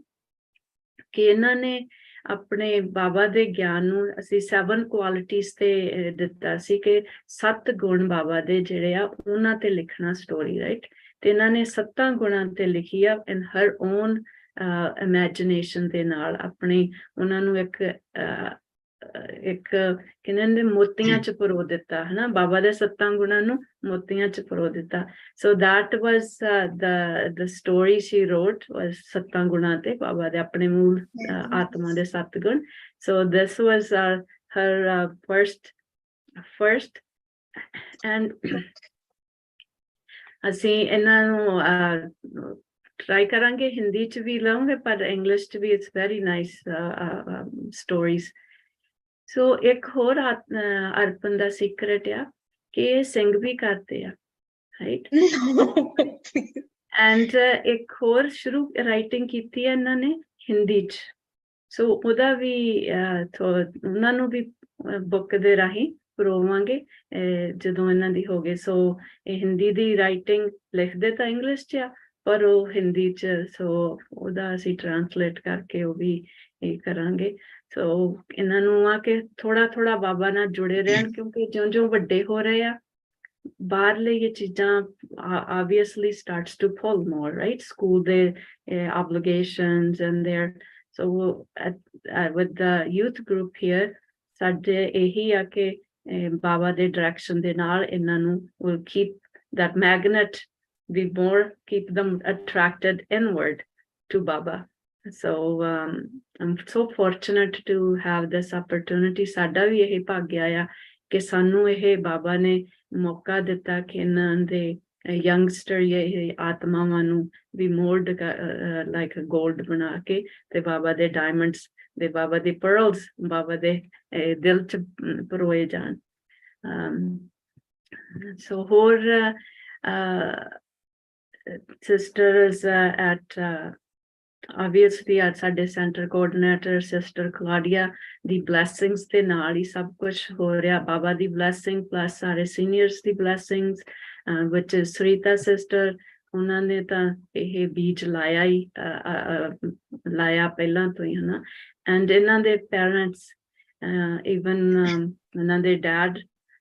ਕਿ ਇਹਨਾਂ ਨੇ ਆਪਣੇ ਬਾਬਾ ਦੇ ਗਿਆਨ ਨੂੰ ਅਸੀਂ 7 qualities ਤੇ ਦਿੱਤਾ ਸੀ ਕਿ 7 ਗੁਣ ਬਾਬਾ ਦੇ ਜਿਹੜੇ ਆ ਉਹਨਾਂ ਤੇ ਲਿਖਣਾ story, right? ਤੇ ਇਹਨਾਂ ਨੇ 7 ਗੁਣਾਂ ਤੇ ਲਿਖੀ ਆ in her own imagination ਦੇ ਨਾਲ, ਆਪਣੀ ਉਹਨਾਂ ਨੂੰ ਇੱਕ ਕਿਹਨਾਂ ਦੇ ਮੋਤੀਆਂ ਚ ਪਰੋ ਦਿੱਤਾ, ਹਨਾ? ਬਾਬਾ ਦੇ 7 ਗੁਣਾਂ ਨੂੰ ਮੋਤੀਆਂ ਚ ਪਰੋ ਦਿੱਤਾ. So that was the story she wrote, was 7 ਗੁਣਾਂ ਤੇ ਬਾਬਾ ਦੇ ਆਪਣੇ ਮੂਲ ਆਤਮਾ ਦੇ 7 ਗੁਣ. So this was her first and ਅਸੀਂ ਇਹਨਾਂ ਨੂੰ try ਕਰਾਂਗੇ ਹਿੰਦੀ ਚ ਵੀ ਲਾਉਂਗੇ, ਪਰ ਇੰਗਲਿਸ਼ ਚ ਵੀ it's very nice stories. So ਇੱਕ ਹੋਰ ਅਰਪਨ ਦਾ ਸੀਕ੍ਰੇਟ ਆ ਕਿ ਇਹ ਸਿੰਘ ਵੀ ਕਰਦੇ ਆ, right? And ਇੱਕ ਹੋਰ ਸ਼ੁਰੂ ਰਾਈਟਿੰਗ ਕੀਤੀ ਹੈ ਇਹਨਾਂ ਨੇ ਹਿੰਦੀ ਚ. So ਉਹਦਾ ਵੀ ਉਹਨਾਂ ਨੂੰ ਵੀ ਬੁੱਕ ਦੇ ਰਾਹੀਂ ਪਰੋਵਾਂਗੇ ਜਦੋਂ ਇਹਨਾਂ ਦੀ ਹੋ ਗਏ. So ਇਹ ਹਿੰਦੀ ਦੀ ਰਾਈਟਿੰਗ ਲਿਖਦੇ ਤਾਂ ਇੰਗਲਿਸ਼ ਚ ਆ, ਪਰ ਉਹ ਹਿੰਦੀ ਚ, so ਉਹਦਾ ਅਸੀਂ ਟ੍ਰਾਂਸਲੇਟ ਕਰਕੇ ਉਹ ਵੀ ਇਹ ਕਰਾਂਗੇ. So ਇਹਨਾਂ ਨੂੰ ਆ ਕਿ ਥੋੜਾ ਬਾਬਾ ਨਾਲ ਜੁੜੇ ਰਹਿਣ, ਕਿਉਂਕਿ ਜਿਉਂ ਵੱਡੇ ਹੋ ਰਹੇ ਆ ਬਾਹਰਲੇ ਇਹ ਚੀਜ਼ਾਂ obviously starts to pull more, right? School ਦੇ obligations and their, so with the youth group here ਸਾਡੇ ਇਹੀ ਆ ਕਿ ਬਾਬਾ ਦੇ ਡਾਇਰੈਕਸ਼ਨ ਦੇ ਨਾਲ ਇਹਨਾਂ ਨੂੰ will keep that magnet, be more, keep them attracted inward to Baba. So I'm so fortunate to have this opportunity. ਸਾਡਾ ਵੀ ਇਹ ਭਾਗਿਆ ਆ ਕਿ ਸਾਨੂੰ ਇਹ ਬਾਬਾ ਨੇ ਮੌਕਾ ਦਿੱਤਾ ਕਿ ਇਹਨਾਂ ਦੇ youngster ਇਹ ਆਤਮਾਵਾਂ ਨੂੰ ਵੀ mold like gold ਬਣਾ ਕੇ ਤੇ ਬਾਬਾ ਦੇ diamonds ਦੇ ਬਾਬਾ ਦੇ pearls ਬਾਬਾ ਦੇ ਦਿਲ ਚ ਪਰੋਏ ਜਾਣ। So ਹੋਰ sisters at obviously at ਸਾਡੇ center coordinator sister Claudia ਦੀ blessings ਦੇ ਨਾਲ ਹੀ ਸਭ ਕੁਝ ਹੋ ਰਿਹਾ। ਬਾਬਾ ਦੀ blessing plus ਸਾਰੇ seniors the blessings which is Sarita sister ਉਹਨਾਂ ਨੇ ਤਾਂ ਇਹ ਬੀਜ ਲਾਇਆ ਪਹਿਲਾਂ ਤੋਂ ਹੀ ਹਨਾ। and ਇਹਨਾਂ ਦੇ parents even ਇਹਨਾਂ ਦੇ dad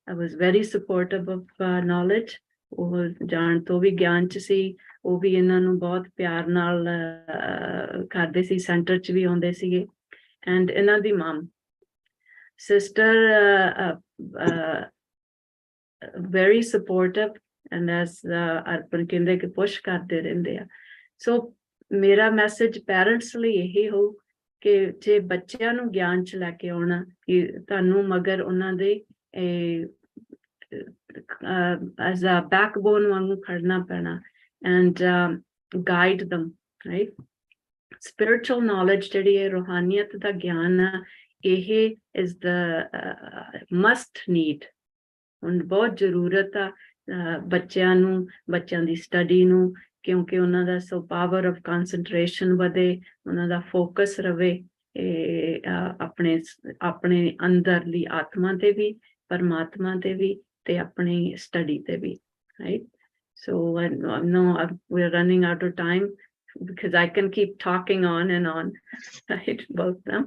was very supportive of knowledge। ਉਹ ਜਾਣ ਤੋਂ ਵੀ ਗਿਆਨ ਚ ਸੀ। ਉਹ ਵੀ ਇਹਨਾਂ ਨੂੰ ਬਹੁਤ ਪਿਆਰ ਨਾਲ ਕਰਦੇ ਸੀ। ਸੈਂਟਰ ਚ ਵੀ ਆਉਂਦੇ ਸੀਗੇ। ਐਂਡ ਇਹਨਾਂ ਦੀ mum sister very supportive and as Arpan ਕਹਿੰਦੇ ਕਿ ਪੁਸ਼ ਕਰਦੇ ਰਹਿੰਦੇ ਆ। ਸੋ ਮੇਰਾ ਮੈਸੇਜ ਪੈਰੈਂਟਸ ਲਈ ਇਹ ਹੋ ਕਿ ਜੇ ਬੱਚਿਆਂ ਨੂੰ ਗਿਆਨ ਚ ਲੈ ਕੇ ਆਉਣਾ ਕਿ ਤੁਹਾਨੂੰ ਮਗਰ ਉਹਨਾਂ ਦੇ as a backbone ਵਾਂਗੂ ਖੜਨਾ ਪੈਣਾ and guide them, right? Spiritual knowledge ਜਿਹੜੀ ਹੈ ਰੂਹਾਨੀਅਤ ਦਾ ਗਿਆਨ ਆ ਇਹ is the must need। ਹੁਣ ਬਹੁਤ ਜ਼ਰੂਰਤ ਆ ਬੱਚਿਆਂ ਨੂੰ ਬੱਚਿਆਂ ਦੀ ਸਟੱਡੀ ਨੂੰ ਕਿਉਂਕਿ ਉਹਨਾਂ ਦਾ ਸੋ ਪਾਵਰ ਆਫ ਕਨਸੈਂਟਰੇਸ਼ਨ ਵਧੇ ਉਹਨਾਂ ਦਾ ਫੋਕਸ ਰਵੇ ਆਪਣੇ ਅੰਦਰਲੀ ਆਤਮਾ ਤੇ ਵੀ ਪਰਮਾਤਮਾ ਤੇ ਵੀ ਤੇ ਆਪਣੀ ਸਟੱਡੀ ਤੇ ਵੀ right। So I know we're running out of time because I can keep talking on and on, right, both them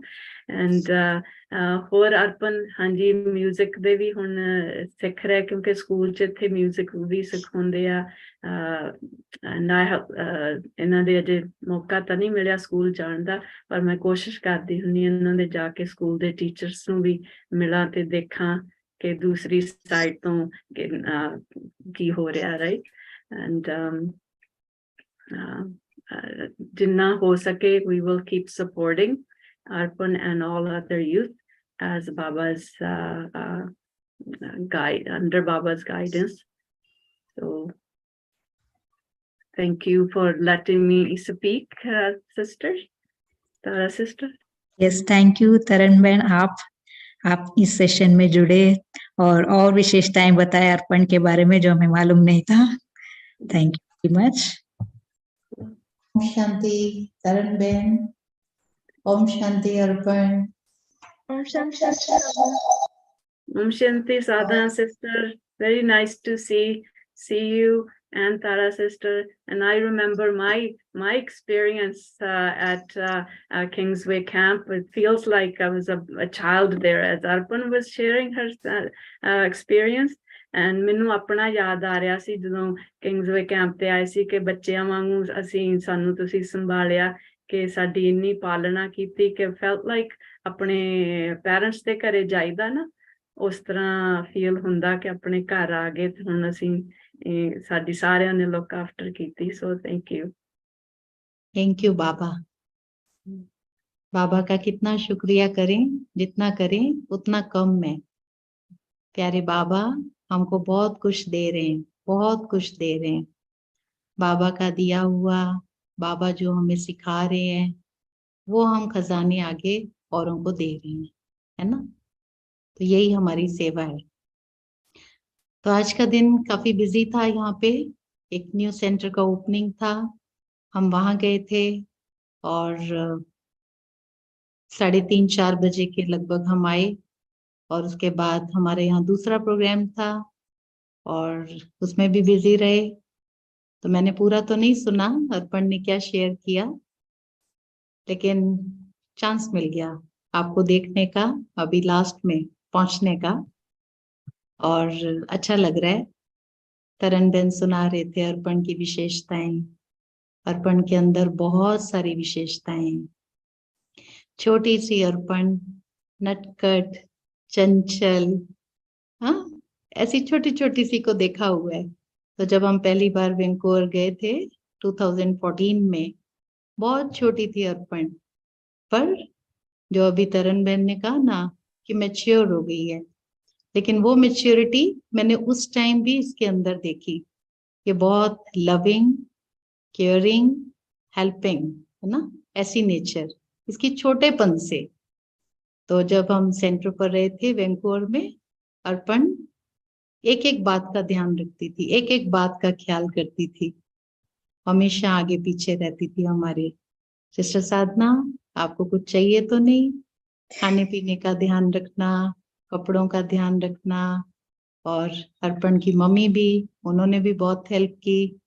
and ਹੋਰ ਅਰਪਨ ਹਾਂਜੀ ਮਿਊਜ਼ਿਕ ਦੇ ਵੀ ਹੁਣ ਸਿੱਖ ਰਿਹਾ ਕਿਉਂਕਿ ਸਕੂਲ ਚ ਇੱਥੇ ਮਿਊਜ਼ਿਕ ਵੀ ਸਿਖਾਉਂਦੇ ਆ and I have ਇਹਨਾਂ ਦੇ ਅਜੇ ਮੌਕਾ ਤਾਂ ਨਹੀਂ ਮਿਲਿਆ ਸਕੂਲ ਜਾਣ ਦਾ ਪਰ ਮੈਂ ਕੋਸ਼ਿਸ਼ ਕਰਦੀ ਹੁੰਦੀ ਇਹਨਾਂ ਦੇ ਜਾ ਕੇ ਸਕੂਲ ਦੇ ਟੀਚਰਸ ਨੂੰ ਵੀ ਮਿਲਾਂ ਤੇ ਦੇਖਾਂ ਕਿ ਦੂਸਰੀ ਸਾਈਡ ਤੋਂ ਕੀ ਹੋ ਰਿਹਾ right and ਜਿੰਨਾ ਹੋ ਸਕੇ we will keep supporting Arpan and all other youth as Baba's guide under Baba's guidance. So thank you for letting me speak, sister Tara sister। Yes, thank you Taran बहन। आप इस session में जुड़े और विशेषताएं बताए अर्पण के बारे में जो हमें मालूम नहीं था। Thank you very much. ओम शांति तरण बहन। ओम शांति Arpan. Om Shanti Om Shanti Sadhana sister, very nice to see you and Tara sister, and I remember my experience at Kingsway camp. It feels like I was a child there as Arpan was sharing her experience and ਮੈਨੂੰ ਆਪਣਾ ਯਾਦ ਆ ਰਿਹਾ ਸੀ ਜਦੋਂ Kingsway camp ਤੇ ਆਏ ਸੀ ਕਿ ਬੱਚਿਆਂ ਵਾਂਗੂ ਸਾਨੂੰ ਤੁਸੀਂ ਸੰਭਾਲਿਆ ਕਿ ਸਾਡੀ ਇੰਨੀ ਪਾਲਣਾ ਕੀਤੀ ਕਿ felt like ਆਪਣੇ ਪੈਰੈਂਟਸ ਦੇ ਘਰੇ ਜਾਈਦਾ ਨਾ ਉਸ ਤਰ੍ਹਾਂ ਫੀਲ ਹੁੰਦਾ ਕਿ ਆਪਣੇ ਘਰ ਆ ਗਏ ਤੇ ਹੁਣ ਅਸੀਂ ਸਾਡੀ ਸਾਰਿਆਂ ਨੇ ਲੁੱਕ ਆਫਟਰ ਕੀਤੀ। ਸੋ ਥੈਂਕ यू बाबा। बाबा का कितना शुक्रिया करें, जितना करें उतना कम है। प्यारे बाबा हमको बहुत कुछ दे रहे हैं, बहुत कुछ दे रहे हैं। बाबा का दिया हुआ, बाबा जो हमें सिखा रहे हैं वो हम खजाने आगे औरों को दे रहे हैं, है ना। तो यही हमारी सेवा है। तो आज का दिन काफी बिजी था। यहाँ पे एक न्यू सेंटर का ओपनिंग था, हम वहां गए थे और 3:30-4 बजे के लगभग हम आए और उसके बाद हमारे यहाँ दूसरा प्रोग्राम था और उसमें भी बिजी रहे। तो मैंने पूरा तो नहीं सुना अर्पण ने क्या शेयर किया, लेकिन चांस मिल गया आपको देखने का अभी लास्ट में पहुंचने का और अच्छा लग रहा है। तरण बहन सुना रहे थे अर्पण की विशेषताएं। अर्पण के अंदर बहुत सारी विशेषताएं हैं। छोटी सी अर्पण, नटखट, चंचल, हाँ ऐसी छोटी छोटी सी को देखा हुआ है। तो जब हम पहली बार वैंकूवर गए थे 2014 में, बहुत छोटी थी अर्पण, पर जो अभी तरन बहन ने कहा ना कि मैच्योर हो गई है, लेकिन वो मैच्योरिटी मैंने उस टाइम भी इसके अंदर देखी। ये बहुत लविंग, केयरिंग, हेल्पिंग है ना, ऐसी नेचर इसकी छोटेपन से। तो जब हम सेंटर पर रहे थे वैंकूवर में, अर्पण एक एक बात का ध्यान रखती थी, एक एक बात का ख्याल करती थी, हमेशा आगे पीछे रहती थी हमारे। सिस्टर साधना, आपको कुछ चाहिए तो नहीं? खाने पीने का ध्यान रखना, कपड़ों का ध्यान रखना। और अर्पण की मम्मी भी, उन्होंने भी बहुत हेल्प की।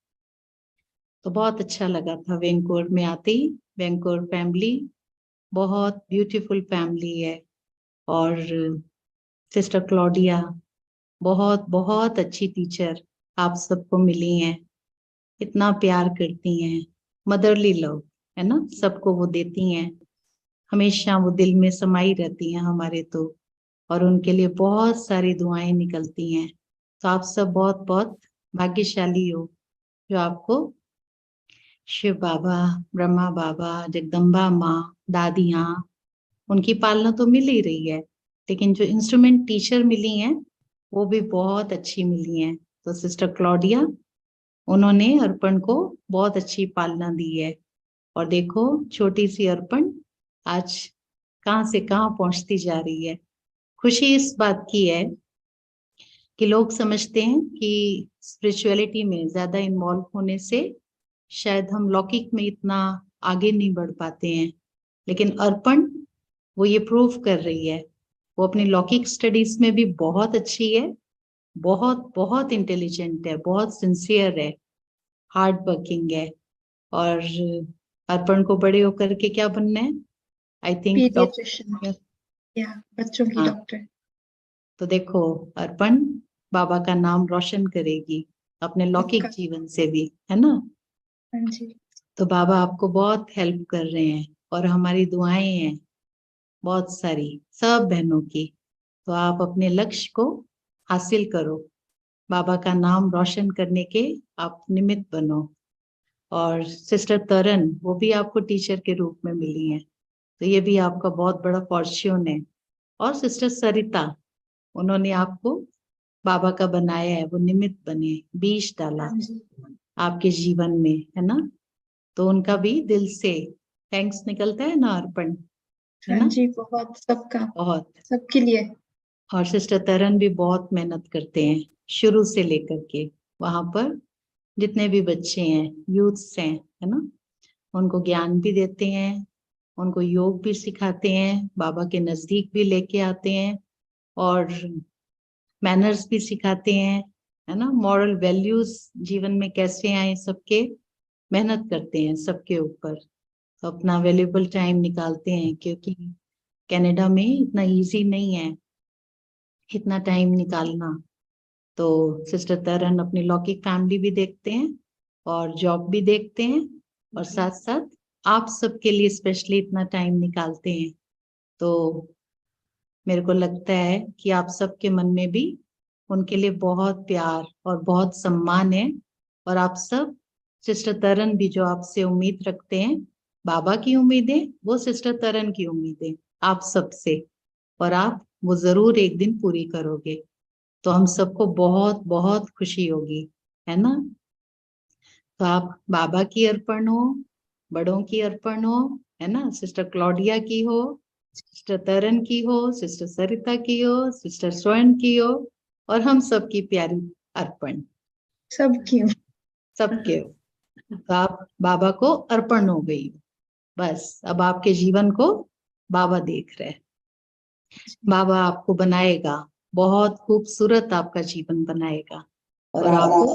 तो बहुत अच्छा लगा था वैंकूवर में आते ही। वैंकूवर फैमिली बहुत ब्यूटीफुल फैमिली है। और सिस्टर क्लॉडिया बहुत बहुत अच्छी टीचर आप सबको मिली हैं, इतना प्यार करती हैं, मदरली लव है ना, सबको वो देती हैं, हमेशा वो दिल में समाई रहती हैं हमारे तो। और उनके लिए बहुत सारी दुआएं निकलती हैं। तो आप सब बहुत बहुत भाग्यशाली हो जो आपको शिव बाबा, ब्रह्मा बाबा, जगदम्बा माँ, दादियाँ, उनकी पालना तो मिल ही रही है, लेकिन जो इंस्ट्रूमेंट टीचर मिली हैं वो भी बहुत अच्छी मिली हैं। तो सिस्टर क्लॉडिया, उन्होंने अर्पण को बहुत अच्छी पालना दी है। और देखो छोटी सी अर्पण आज कहाँ से कहाँ पहुंचती जा रही है। खुशी इस बात की है कि लोग समझते हैं कि स्पिरिचुअलिटी में ज्यादा इन्वॉल्व होने से शायद हम लौकिक में इतना आगे नहीं बढ़ पाते हैं, लेकिन अर्पण वो ये प्रूव कर रही है। वो अपनी लौकिक स्टडीज में भी बहुत अच्छी है, बहुत बहुत इंटेलिजेंट है, बहुत सिंसियर है, हार्ड वर्किंग है। और अर्पण को बड़े होकर के क्या बनना है? आई थिंक पीडियाट्रिशियन, या बच्चों की हाँ। डॉक्टर। तो देखो अर्पण बाबा का नाम रोशन करेगी अपने लौकिक पक्का। जीवन से भी, है ना। हाँ जी। तो बाबा आपको बहुत हेल्प कर रहे हैं और हमारी दुआएं हैं बहुत सारी सब बहनों की। तो आप अपने लक्ष्य को हासिल करो, बाबा का नाम रोशन करने के आप निमित्त बनो। और सिस्टर तरन, वो भी आपको टीचर के रूप में मिली हैं, तो ये भी आपका बहुत बड़ा फॉर्च्यून है। और सिस्टर सरिता, उन्होंने आपको बाबा का बनाया है, वो निमित्त बने, बीज डाला हाँ जी। आपके जीवन में, है ना। तो उनका भी दिल से थैंक्स निकलता है ना अर्पण, है हाँ ना, जी, बहुत, सबका, बहुत। सबके लिए। और सिस्टर तरन भी बहुत मेहनत करते हैं शुरू से लेकर के, वहां पर जितने भी बच्चे हैं, यूथ्स हैं, है ना, उनको ज्ञान भी देते हैं, उनको योग भी सिखाते हैं, बाबा के नजदीक भी लेके आते हैं, और मैनर्स भी सिखाते हैं, है ना, मॉरल वैल्यूज जीवन में कैसे आए, सबके मेहनत करते हैं सबके ऊपर। तो अपना वैल्यूएबल टाइम निकालते हैं, क्योंकि कनाडा में इतना इजी नहीं है इतना टाइम निकालना। तो सिस्टर तरन अपनी लौकिक फैमिली भी देखते हैं और जॉब भी देखते हैं, और साथ साथ आप सबके लिए स्पेशली इतना टाइम निकालते हैं। तो मेरे को लगता है कि आप सबके मन में भी उनके लिए बहुत प्यार और बहुत सम्मान है। और आप सब, सिस्टर तरन भी जो आपसे उम्मीद रखते हैं, बाबा की उम्मीदें, वो सिस्टर तरन की उम्मीदें आप सबसे, और आप वो जरूर एक दिन पूरी करोगे। तो हम सबको बहुत बहुत खुशी होगी, है ना। तो आप बाबा की अर्पण हो, बड़ों की अर्पण हो, है ना, सिस्टर क्लॉडिया की हो, सिस्टर तरन की हो, सिस्टर सरिता की हो, सिस्टर स्वर्ण की हो, और हम सबकी प्यारी अर्पण, सबकी। सबके हो। तो आप बाबा को अर्पण हो गई, बस अब आपके जीवन को बाबा देख रहे हैं। बाबा आपको बनाएगा, बहुत खूबसूरत आपका जीवन बनाएगा, और आपको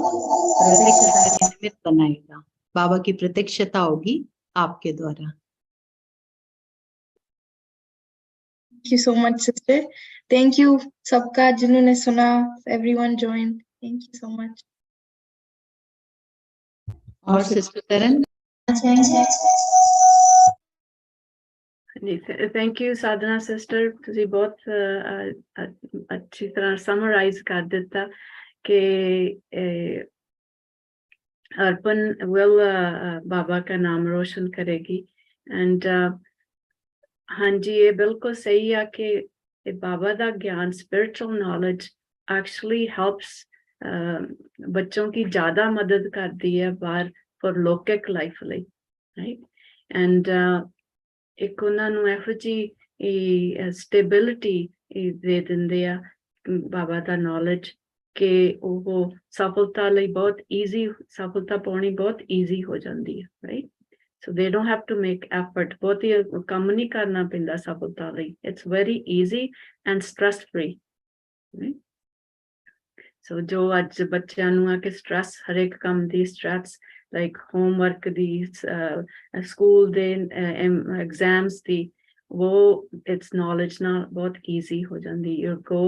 प्रत्यक्षता के निमित्त बनाएगा। बाबा की प्रत्यक्षता होगी आपके द्वारा। Thank you so much sister, thank you सबका जिन्होंने सुना, everyone join, thank you so much. और sister Taran, thank you Sadhana sister, ਤੁਸੀਂ ਬਹੁਤ ਅੱਛੀ ਤਰ੍ਹਾਂ ਸਮਰਾਈਜ਼ ਕਰ ਦਿੱਤਾ ਕਿ अर्पण will बाबा का नाम रोशन करेगी and हाँ जी ये बिल्कुल सही है कि बाबा दा ज्ञान spiritual knowledge actually helps बच्चों की ज़्यादा मदद करती है बाहर for लौकिक life ਲਈ right and ਇੱਕ ਉਹਨਾਂ ਨੂੰ ਇਹੋ ਜਿਹੀ stability ਦੇ ਦਿੰਦੇ ਆ ਬਾਬਾ ਦਾ knowledge ਕਿ ਉਹ ਸਫਲਤਾ ਲਈ ਬਹੁਤ easy ਸਫਲਤਾ ਪਾਉਣੀ ਬਹੁਤ easy ਹੋ ਜਾਂਦੀ ਹੈ right so they don't have to make effort ਬਹੁਤੀ ਕੰਮ ਨਹੀਂ ਕਰਨਾ ਪੈਂਦਾ ਸਫਲਤਾ ਲਈ it's very easy and stress free right so ਜੋ ਅੱਜ ਬੱਚਿਆਂ ਨੂੰ ਆ ਕਿ stress ਹਰੇਕ ਕੰਮ ਦੀ stress like homework ਦੀ school ਦੇ exams ਦੀ वो it's knowledge ਨਾਲ ਬਹੁਤ easy ਹੋ ਜਾਂਦੀ you go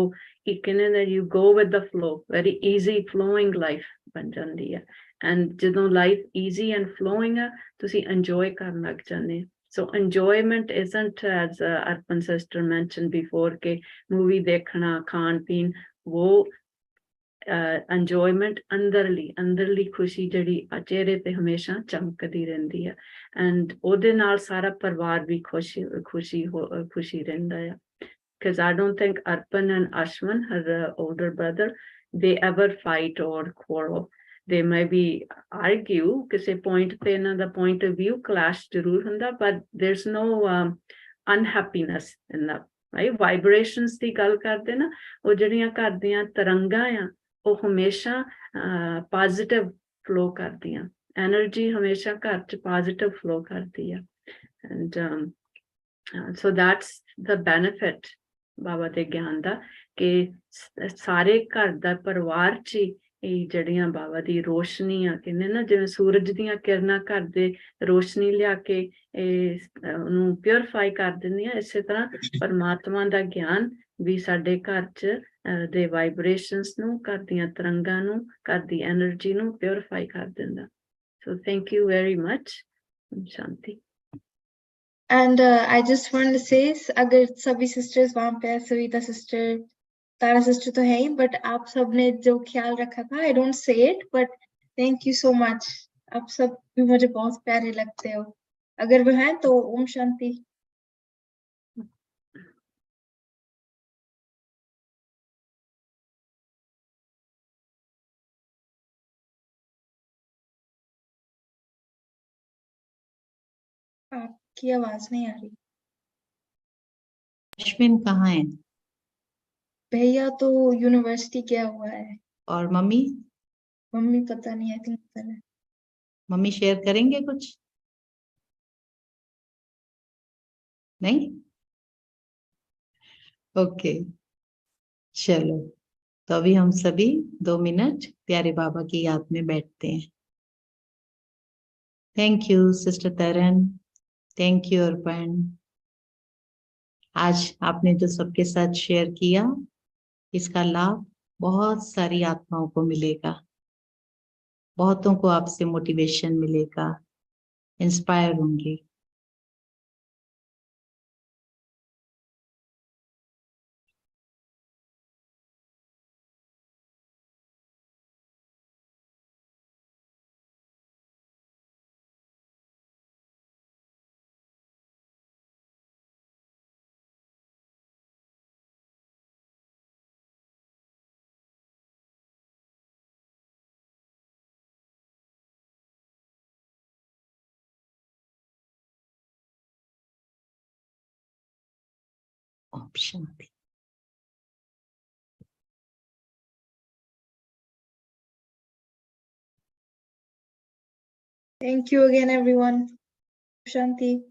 you go with the flow very easy flowing life ਬਣ ਜਾਂਦੀ ਹੈ and ਜਦੋਂ life easy and flowing ਹੈ ਤੁਸੀਂ enjoy ਕਰਨ ਲੱਗ ਜਾਂਦੇ so enjoyment isn't as Arpan sister mentioned before ਕਿ movie ਦੇਖਣਾ ਖਾਣ ਪੀਣ वो enjoyment ਅੰਦਰਲੀ ਖੁਸ਼ੀ ਜਿਹੜੀ ਚਿਹਰੇ ਤੇ ਹਮੇਸ਼ਾ ਚਮਕਦੀ ਰਹਿੰਦੀ ਹੈ and ਉਹਦੇ ਨਾਲ ਸਾਰਾ ਪਰਿਵਾਰ ਵੀ ਖੁਸ਼ੀ ਰਹਿੰਦਾ ਹੈ because I don't think Arpan and Ashwin, her older brother, they ever fight or quarrel. They maybe argue ਕਿਸੇ point ਤੇ ਇਹਨਾਂ ਦਾ point of view clash ਜ਼ਰੂਰ ਹੁੰਦਾ but there's no unhappiness in that right vibrations ਦੀ ਗੱਲ ਕਰਦੇ ਨਾ ਉਹ ਜਿਹੜੀਆਂ ਘਰ ਦੀਆਂ ਤਰੰਗਾਂ ਆ ਉਹ ਹਮੇਸ਼ਾ positive flow ਕਰਦੀਆਂ energy ਹਮੇਸ਼ਾ ਘਰ ਚ positive flow ਕਰਦੀ ਆ and so that's the benefit ਬਾਬਾ ਦੇ ਗਿਆਨ ਦਾ ਕਿ ਸਾਰੇ ਘਰ ਦਾ ਪਰਿਵਾਰ ਚ ਇਹ ਜਿਹੜੀਆਂ ਬਾਬਾ ਦੀ ਰੋਸ਼ਨੀ ਆ ਕਹਿੰਦੇ ਨਾ ਜਿਵੇਂ ਸੂਰਜ ਦੀਆਂ ਕਿਰਨਾਂ ਘਰ ਦੇ ਰੋਸ਼ਨੀ ਲਿਆ ਕੇ ਉਹਨੂੰ ਪਿਉਰੀਫਾਈ ਕਰ ਦਿੰਦੀਆਂ ਇਸੇ ਤਰ੍ਹਾਂ ਪਰਮਾਤਮਾ ਦਾ ਗਿਆਨ ਵੀ ਸਾਡੇ ਘਰ ਚ ਦੇ ਵਾਈਬ੍ਰੇਸ਼ਨਸ ਨੂੰ ਘਰ ਦੀਆਂ ਤਰੰਗਾਂ ਨੂੰ ਘਰ ਦੀ એનર્ਜੀ ਨੂੰ ਪਿਉਰੀਫਾਈ ਕਰ ਦਿੰਦਾ so thank you very much Shanti and I just want to say अगर सभी sisters वहाँ पे है सविता sister तारा sister तो है ही but आप सब ने जो ख्याल रखा था I don't say it but thank you so much आप सब भी मुझे बहुत प्यारे लगते हो अगर वो हैं तो ओम शांति आपकी आवाज नहीं आ रही अश्विन कहाँ है भैया तो यूनिवर्सिटी गया हुआ है और मम्मी मम्मी पता नहीं आई थिंक पता है मम्मी शेयर करेंगे कुछ नहीं ओके चलो तो अभी हम सभी 2 मिनट प्यारे बाबा की याद में बैठते हैं thank you sister Taran thank you Arpan आज आपने जो सबके साथ शेयर किया इसका लाभ बहुत सारी आत्माओं को मिलेगा बहुतों को आपसे मोटिवेशन मिलेगा इंस्पायर होंगे शांति Thank you again everyone. Shanti.